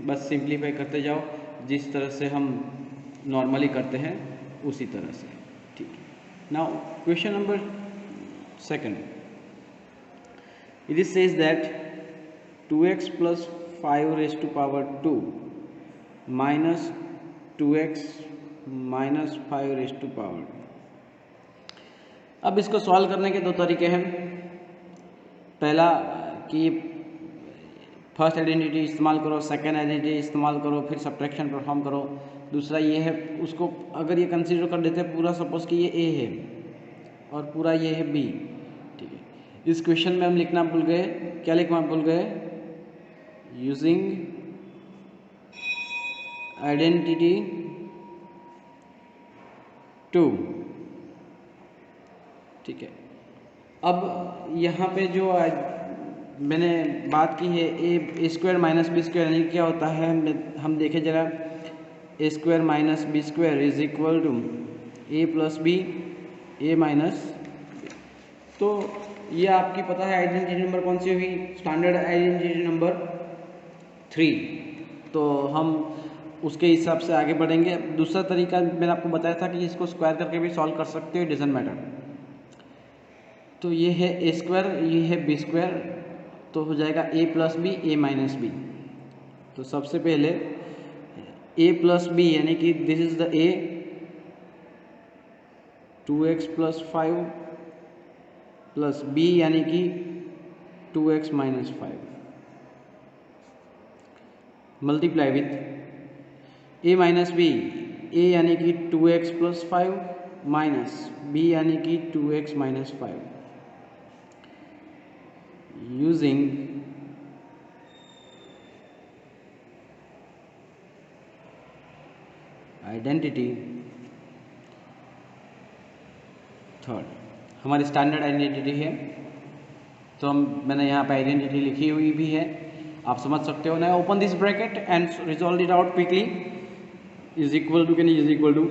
बस सिंप्लीफाई करते जाओ जिस तरह से हम नॉर्मली करते हैं उसी तरह से. ठीक है. Now question number 2. It says that 2x plus 5 raise to power 2 minus 2x minus 5 raise to power. अब इसको सॉल्व करने के 2 तरीके हैं. पहला कि फर्स्ट आइडेंटिटी इस्तेमाल करो, सेकेंड आइडेंटिटी इस्तेमाल करो, फिर सब्ट्रैक्शन परफॉर्म करो. दूसरा ये है, उसको अगर ये कंसीडर कर देते हैं पूरा, सपोज कि ये a है और पूरा ये है b. ठीक है. इस क्वेश्चन में हम लिखना भूल गए. क्या लिखना भूल गए? Using identity 2. ठीक है. अब यहाँ पे जो मैंने बात की है a square minus b square, यानी क्या होता है हम देखें जरा. A square minus b square is equal to a plus b, a minus. तो ये आपकी पता है आइडेंटिटी नंबर कौन सी हुई, स्टैंडर्ड आइडेंटिटी नंबर 3। तो हम उसके हिसाब से आगे बढ़ेंगे। दूसरा तरीका मैंने आपको बताया था कि इसको स्क्वायर करके भी सॉल्व कर सकते हो, डजंट मैटर। तो ये है ए स्क्वायर, ये है बी स्क्वायर, तो हो जाएगा a plus b a minus b. तो सबसे पहले ए प्लस बी यानी कि this is the a, 2x plus 5 plus b यानी कि 2x minus 5 multiply with a minus b, a यानी कि 2x प्लस 5 माइनस बी यानी कि 2x minus 5 using identity third. हमारी स्टैंडर्ड आइडेंटिटी है, तो मैंने यहाँ पे आइडेंटिटी लिखी हुई भी है, आप समझ सकते हो ना। Open this bracket and resolve it out quickly. Is equal to, can is equal to,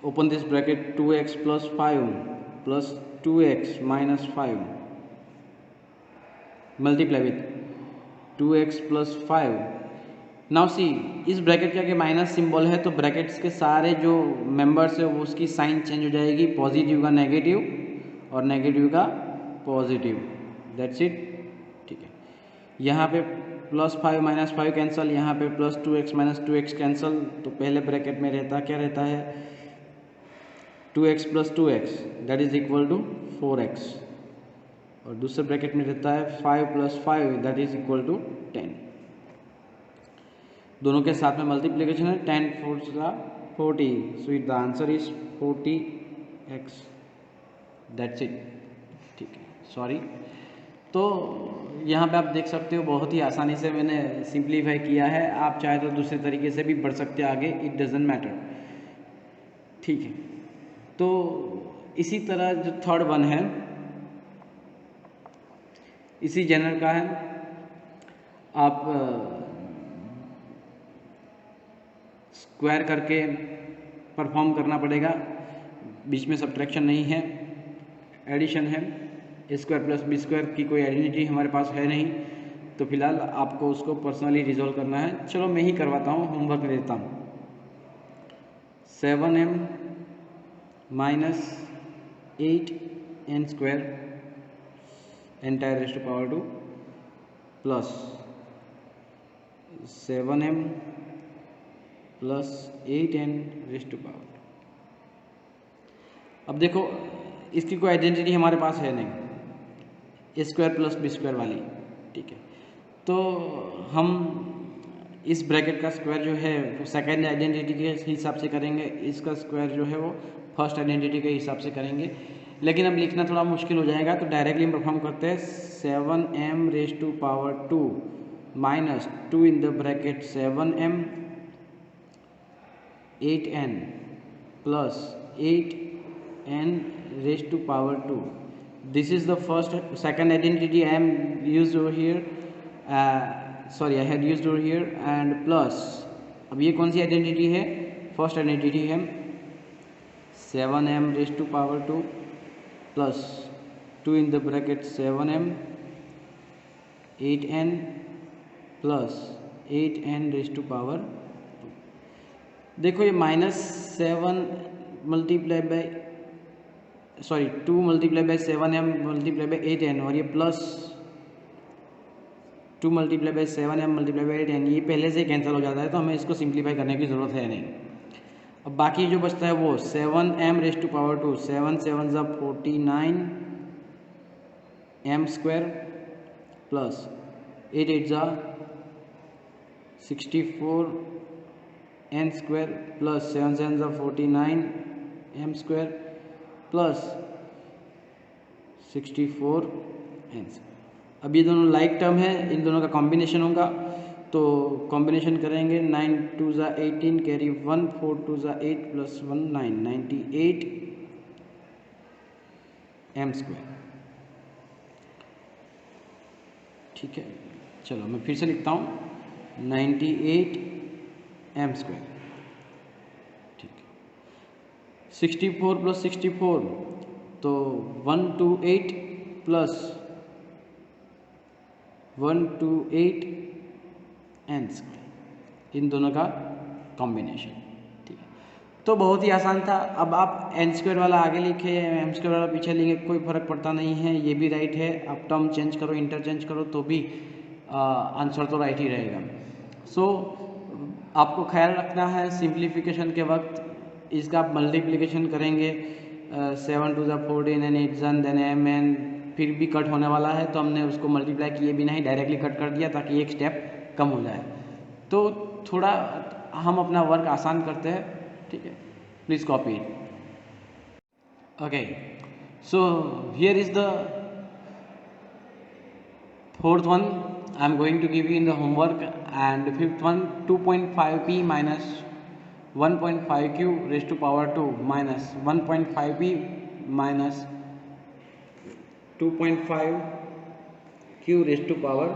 open this bracket 2x plus 5 plus 2x minus 5 multiply with 2x plus 5। Now see, इस ब्रैकेट के आगे माइनस सिंबल है, तो brackets के सारे जो members है वो उसकी साइन चेंज हो जाएगी, पॉजिटिव का नेगेटिव और नेगेटिव का पॉजिटिव, दैट्स इट। ठीक है, यहाँ पे प्लस 5 माइनस 5 कैंसिल, यहाँ पे plus 2x minus 2x cancel. तो पहले ब्रैकेट में रहता क्या रहता है, 2x plus 2x that is equal to 4x, और दूसरे ब्रैकेट में रहता है 5 plus 5 that is equal to 10। दोनों के साथ में मल्टीप्लिकेशन है, 10 4 40, so the answer is 40x, that's it. ठीक है, सॉरी। तो यहाँ पे आप देख सकते हो बहुत ही आसानी से मैंने सिंप्लीफाई किया है। आप चाहे तो दूसरे तरीके से भी बढ़ सकते हैं आगे, इट डजेंट मैटर। ठीक है, तो इसी तरह जो थर्ड वन है इसी जनर का है। आप स्क्वायर करके परफॉर्म करना पड़ेगा, बीच में सब्ट्रैक्शन नहीं है, एडिशन है। A square plus B square की कोई आइडेंटिटी हमारे पास है नहीं, तो फिलहाल आपको उसको पर्सनली रिजॉल्व करना है। चलो मैं ही करवाता हूँ, होमवर्क देता हूँ। 7m minus 8n square entire raised to power 2 plus 7m plus 8n raised to power. अब देखो इसकी कोई आइडेंटिटी हमारे पास है नहीं, a square plus B square वाली। ठीक है, तो हम इस ब्रैकेट का स्क्वायर जो है वो सेकेंड आइडेंटिटी के हिसाब से करेंगे, इसका स्क्वायर जो है वो फर्स्ट आइडेंटिटी के हिसाब से करेंगे। लेकिन अब लिखना थोड़ा मुश्किल हो जाएगा, तो डायरेक्टली हम परफॉर्म करते हैं। 7m raised to power 2 minus 2 in the bracket 7m 8n plus 8n raised to power 2. This is the second identity I am used over here. I had used over here, and plus अब ये कौन सी identity है, first identity है। 7m raised to power 2 plus 2 in the bracket 7m 8n plus 8n raised to power 2। देखो ये -7 multiply by 2 multiply by 7m multiply by 8n, और ये plus 2 multiply by 7m multiply by 8n, ये पहले से cancel हो जाता है, तो हमें इसको सिंप्लीफाई करने की ज़रूरत है नहीं। अब बाकी जो बचता है वो 7m रेस्ट टू पावर 2, 7 7 ज़ा 49 m स्क्वायर प्लस 8 8 ज़ा 64 n स्क्वायर प्लस 7 7 ज़ा 49 m स्क्वायर प्लस 64 n। अब ये दोनों लाइक टर्म है, इन दोनों का कॉम्बिनेशन होगा, तो कॉम्बिनेशन करेंगे। 9 2 ज़ा 18 कैरी 1, 4 2 ज़ा 8 प्लस 1 9, 98 m स्क्वायर। ठीक है, चलो मैं फिर से लिखता हूँ, 98 m स्क्वायर। ठीक है, 64 प्लस 64 तो 128 प्लस 128 एन स्क्वायर, इन दोनों का कॉम्बिनेशन। ठीक है, तो बहुत ही आसान था। अब आप एन स्क्वायर वाला आगे लिखे या एम स्क्वायर वाला पीछे लिखे, कोई फर्क पड़ता नहीं है, ये भी राइट है। आप टर्म चेंज करो, इंटरचेंज करो तो भी आंसर तो राइट ही रहेगा। सो आपको ख्याल रखना है सिंप्लीफिकेशन के वक्त, इसका आप मल्टीप्लिकेशन करेंगे 7 to the 14 एंड 8 जन देन एम एन, फिर भी कट होने वाला है तो हमने उसको मल्टीप्लाई किए भी नहीं, डायरेक्टली कट कर दिया ताकि एक स्टेप कम हो जाए। तो थोड़ा हम अपना वर्क आसान करते हैं। ठीक है, please copy it. Okay, so here is the fourth one I am going to give you in the homework, and fifth one 2.5p minus 1.5q raised to power 2 minus 1.5p minus 2.5q raised to power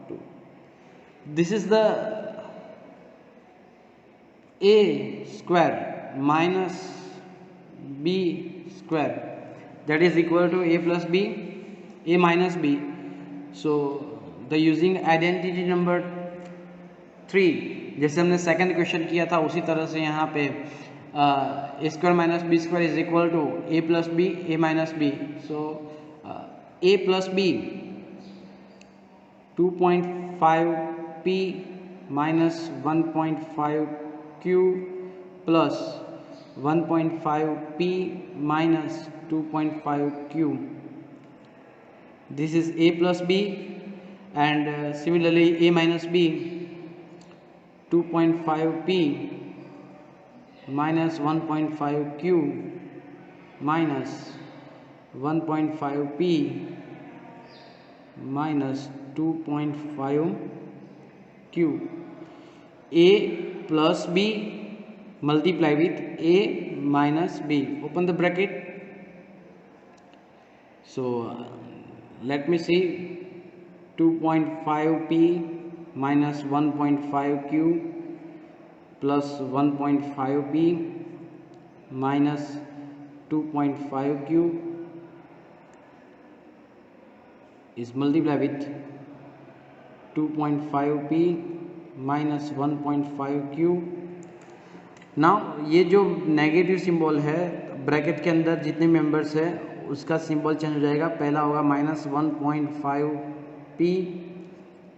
2. This is the a square minus b square, that is equal to a plus b, a minus b. So the using identity number 3, जैसे हमने second question किया था उसी तरह से यहाँ पे a square minus b square is equal to a plus b, a minus b. So a plus b 2.5p minus 1.5q plus 1.5p minus 2.5q. This is a plus b, and similarly a minus b 2.5p minus 1.5q minus 1.5p minus 2.5q. a plus b multiply with a minus b, open the bracket. So let me see, 2.5p minus 1.5q plus 1.5p minus 2.5q is multiplied with 2.5p minus 1.5q. Now ये जो negative symbol है bracket के अंदर जितने members है उसका symbol change हो जाएगा। पहला होगा माइनस 1.5p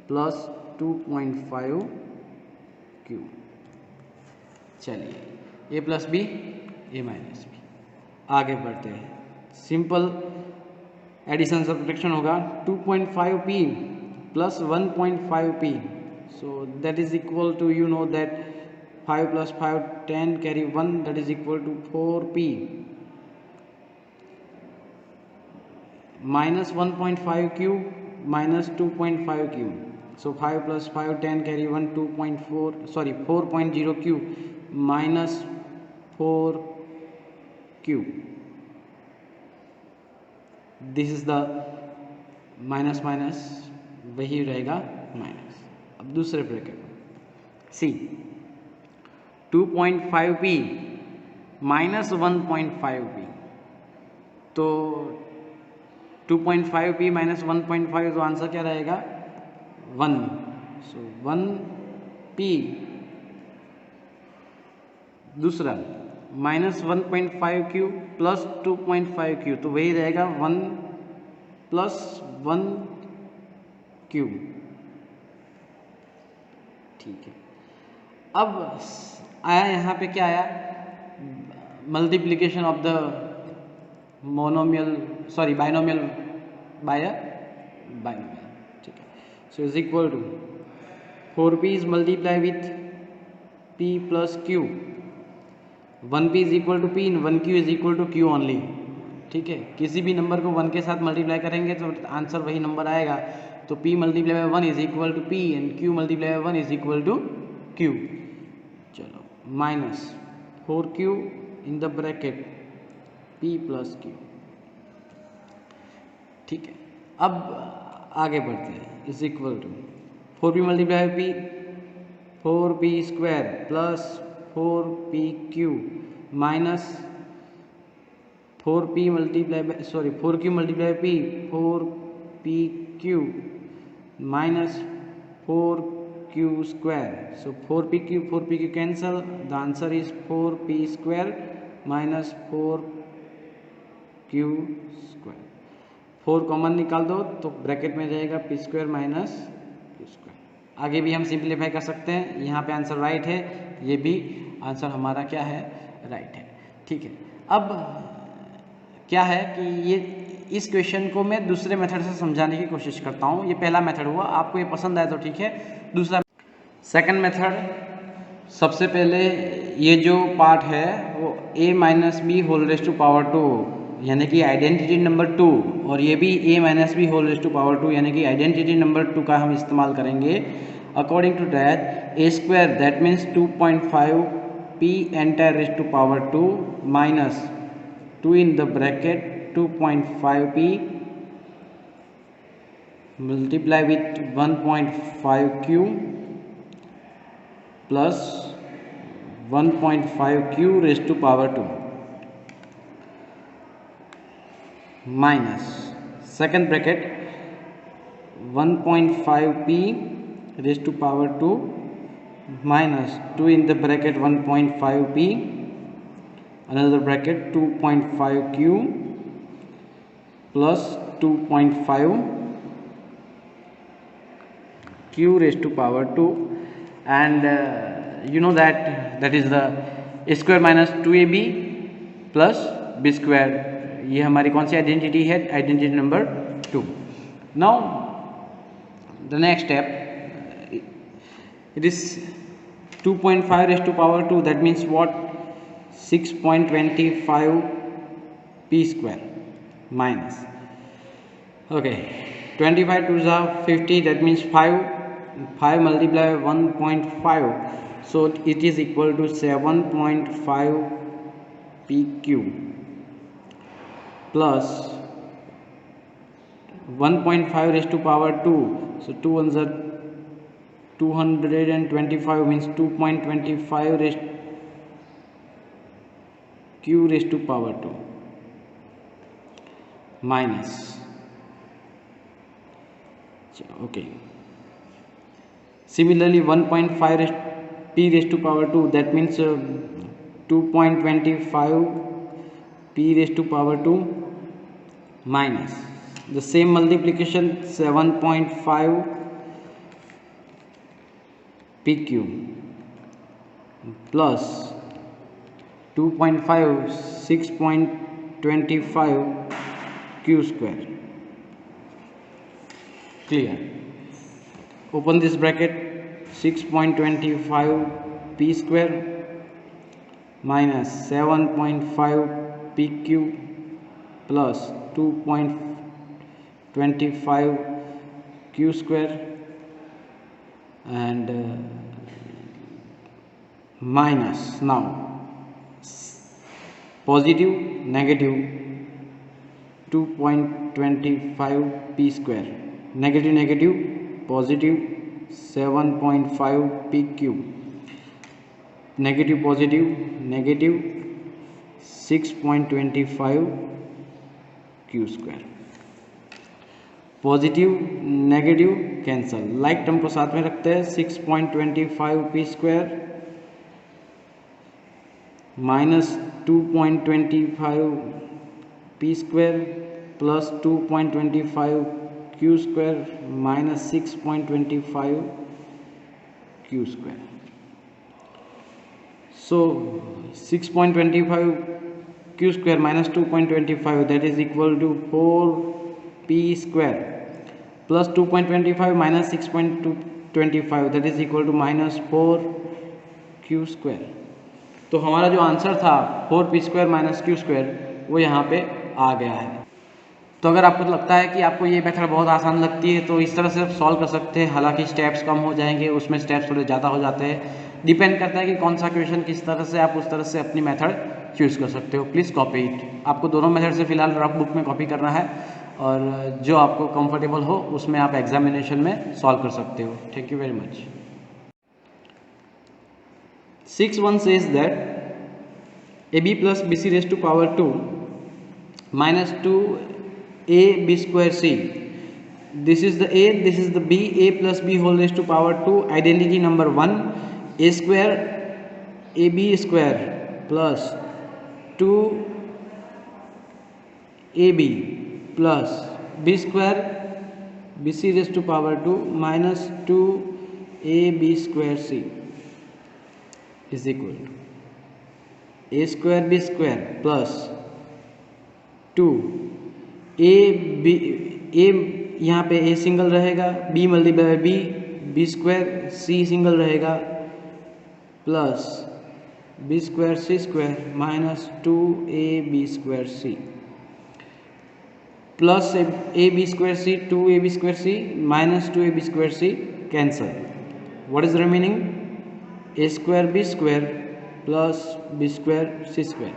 प्लस 2.5q। चलिए, a plus b, a minus b. आगे बढ़ते हैं, सिंपल एडिशन सब्ट्रैक्शन होगा। 2.5p plus 1.5p, so that is equal to, you know that 5 plus 5 10 carry 1, that is equal to 4p minus 1.5q minus 2.5q. So 5 plus 5 10 carry 1 4.0q minus 4q. This is the minus minus वही रहेगा minus. अब दूसरे bracket सी 2.5p minus 1.5p, तो 2.5p minus 1.5, तो answer क्या रहेगा 1। सो 1p, दूसरा minus 1.5q plus 2.5q, तो वही रहेगा 1 प्लस 1q। ठीक है, अब आया यहाँ पे क्या आया, multiplication of the monomial sorry binomial by binomial. ठीक है, so is equal to 4p is multiply with p plus q, 1p is equal to p, 1q is equal to q only. ठीक है, किसी भी नंबर को 1 के साथ multiply करेंगे तो आंसर वही नंबर आएगा। तो p multiply by 1 is equal to p and q multiply by 1 is equal to q। चलो, minus 4q in the bracket p plus q। ठीक है, अब आगे बढ़ते हैं, is equal to 4p multiply p 4p square plus 4pq minus 4p multiply by 4q multiply p 4pq minus 4q square. So 4pq cancel. The answer is 4p square minus 4q square. 4 common निकाल दो तो bracket में जाएगा p square minus q square. आगे भी हम simplify कर सकते हैं. यहाँ पे आंसर राइट है, ये भी आंसर हमारा क्या है, राइट है. ठीक है. अब क्या है कि ये इस क्वेश्चन को मैं दूसरे मेथड से समझाने की कोशिश करता हूँ. ये पहला मेथड हुआ, आपको ये पसंद आया तो ठीक है. दूसरा सेकंड मेथड, सबसे पहले ये जो पार्ट है वो a minus b whole raise to power 2 यानी कि आइडेंटिटी नंबर 2, और ये भी a minus b whole raise to power 2 यानी कि आइडेंटिटी नंबर 2 का हम इस्तेमाल करेंगे. According to that a square that means 2.5 p entire raise to power 2 minus 2 in the bracket 2.5p multiply with 1.5q plus 1.5q raised to power 2 minus second bracket 1.5p raised to power 2 minus 2 in the bracket 1.5p another bracket 2.5q plus 2.5 q raised to power 2 and you know that is the a square minus 2ab plus b square. ये हमारी कौन सी identity है, identity number 2. Now the next step, it is 2.5 raised to power 2, that means what, 6.25 p square minus, okay, 25 to the 50, that means 5 multiply 1.5, so it is equal to 7.5 pq plus 1.5 raised to power 2, so 2 ones are 225 means 2.25 raised q raised to power 2 minus, okay, similarly 1.5 raised p raised to power 2, that means 2.25 p raised to power 2 minus the same multiplication 7.5 pq plus 2.5 6.25 q square. Clear? Open this bracket, 6.25 p square minus 7.5 pq plus 2.25 q square and minus, now positive negative 2.25 p square, negative negative positive 7.5 pq, negative positive negative 6.25 q square. Positive negative cancel, like term को साथ में रखते हैं. 6.25 p square minus 2.25 p square plus 2.25 q square minus 6.25 q square. So 6.25 q square minus 2.25 that is equal to 4p square plus 2.25 minus 6.25 that is equal to minus 4q square. तो हमारा जो answer था 4p square minus q square वो यहाँ पे आ गया है. तो अगर आपको लगता है कि आपको ये मेथड बहुत आसान लगती है तो इस तरह से आप सॉल्व कर सकते हैं. हालांकि स्टेप्स कम हो जाएंगे, उसमें स्टेप्स थोड़े ज़्यादा हो जाते हैं. डिपेंड करता है कि कौन सा क्वेश्चन किस तरह से, आप उस तरह से अपनी मेथड चूज़ कर सकते हो. Please copy it. आपको दोनों मेथड से फिलहाल रफ बुक में कॉपी करना है और जो आपको कंफर्टेबल हो उसमें आप एग्जामिनेशन में सॉल्व कर सकते हो. Thank you very much. 6.1 says that AB plus BC raised to power 2 minus 2ab square c. This is the a, this is the b. A plus b whole raised to power 2. Identity number 1, a square ab square plus 2ab plus b square bc raised to power 2 minus 2ab square c is equal to a square b square plus 2 a b a यहाँ पे a single रहेगा, b multiply b, b square, c single रहेगा plus b square c square minus 2ab square c plus ab square c, 2ab square c minus 2ab square c cancel. What is remaining? a square b square plus b square c square.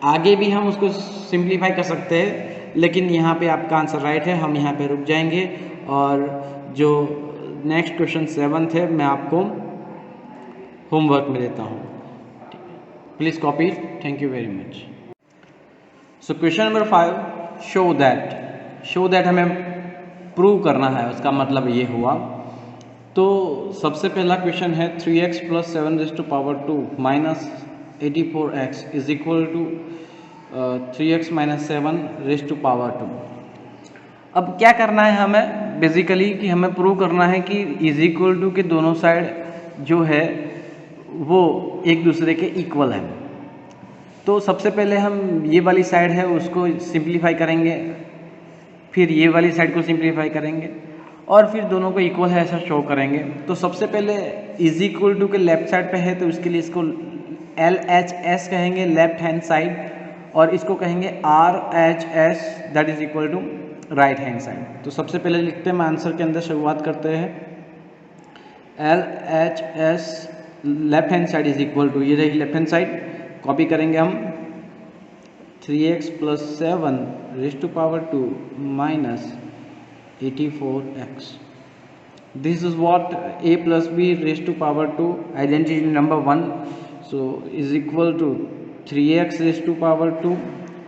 आगे भी हम उसको simplify कर सकते हैं, लेकिन यहाँ पे आपका आंसर राइट है. हम यहाँ पे रुक जाएंगे और जो नेक्स्ट क्वेश्चन 7 है मैं आपको होमवर्क में देता हूँ. Please copy. Thank you very much. So question number 5, show that हमें प्रूव करना है, उसका मतलब ये हुआ. तो सबसे पहला क्वेश्चन है 3x plus 7 raise to power 2 minus 84x is equal to 3x minus 7 raise to power 2. अब क्या करना है हमें? बेसिकली कि हमें प्रूव करना है कि इज इक्वल टू के दोनों साइड जो है वो एक दूसरे के इक्वल है. तो सबसे पहले हम ये वाली साइड है उसको सिंप्लीफाई करेंगे, फिर ये वाली साइड को सिंप्लीफाई करेंगे और फिर दोनों को इक्वल है ऐसा शो करेंगे. तो सबसे पहले इज इक्वल टू के लेफ्ट साइड पे है तो इसके लिए इसको LHS कहेंगे, लेफ्ट हैंड साइड, और इसको कहेंगे RHS that is equal to right hand side. तो सबसे पहले लिखते हैं, मैं आंसर के अंदर शुरुआत करते हैं. LHS left hand side is equal to, ये रही लेफ्ट हैंड साइड, कॉपी करेंगे हम 3x plus 7 raise to power 2 minus 84x. This is what a plus b raised to power 2, identity number 1, so is equal to 3x raised to power 2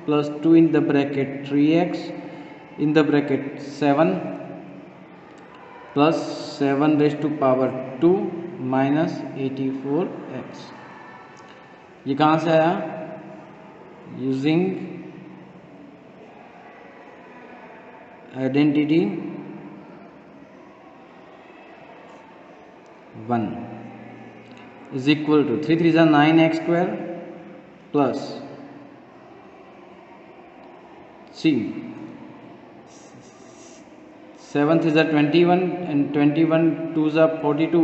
plus 2 in the bracket 3x in the bracket 7 plus 7 raised to power 2 minus 84x. ये कहाँ से आया? Using identity 1 is equal to 3 3 is 9x square plus c 7 is 21 and 21 2s are 42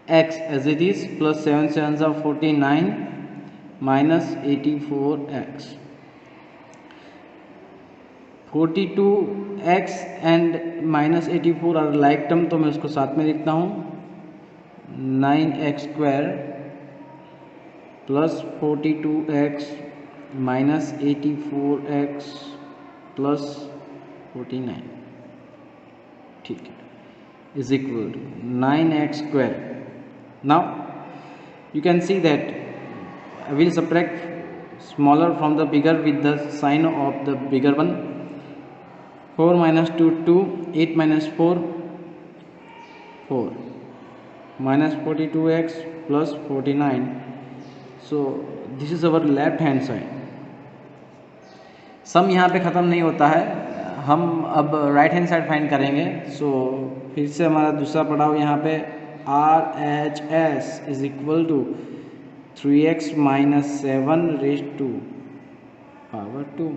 x as it is plus 7 7s are 49 minus 84x. 42x and minus 84 are like term, तो मैं उसको साथ में लिखता हूँ. 9x square plus 42x minus 84x plus 49, ठीक है, is equal to 9x square. Now you can see that I will subtract smaller from the bigger with the sign of the bigger one. 4 minus 2 2, 8 minus 4 4 minus 42x plus 49. So this is our left hand side. सम यहाँ पे ख़त्म नहीं होता है, हम अब right hand side find करेंगे. सो फिर से हमारा दूसरा पड़ाव यहाँ पे RHS is equal to 3x minus 7 raise to power 2.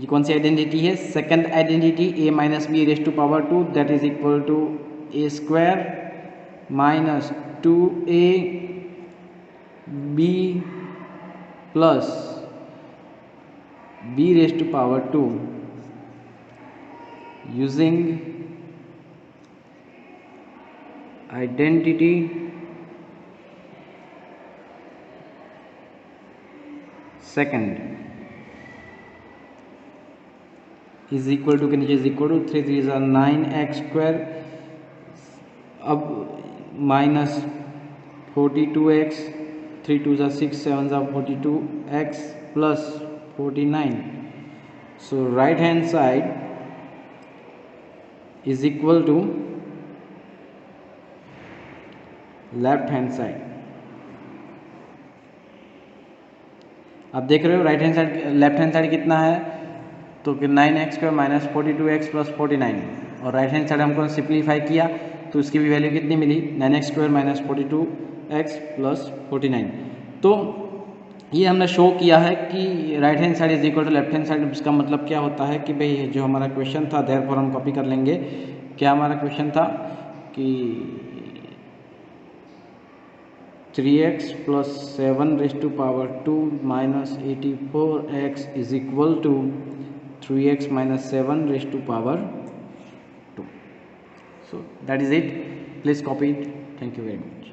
ये कौन सी आइडेंटिटी है? Second identity a minus b raise to power 2 that is equal to a square minus 2ab plus b raise to power 2 using identity second is equal to के नीचे is equal to 3 3 is 9x square, अब minus 42x 3 2 ज़ा 6 7 ज़ा 42 x plus 49. So right hand side is equal to left hand side. आप देख रहे हो right hand side left hand side कितना है, तो कि 9x² माइनस 42x प्लस 49, और राइट हैंड साइड हमको सिंप्लीफाई किया तो इसकी भी वैल्यू कितनी मिली 9x² माइनस 42x प्लस 49. तो ये हमने शो किया है कि right hand side is equal to left hand side. इसका मतलब क्या होता है कि भाई जो हमारा क्वेश्चन था देयरफॉर हम कॉपी कर लेंगे. क्या हमारा क्वेश्चन था कि 3x plus 7 raised to power 2 minus 84x is equal to 3x minus 7 raised to power 2. So that is it. Please copy it. Thank you very much.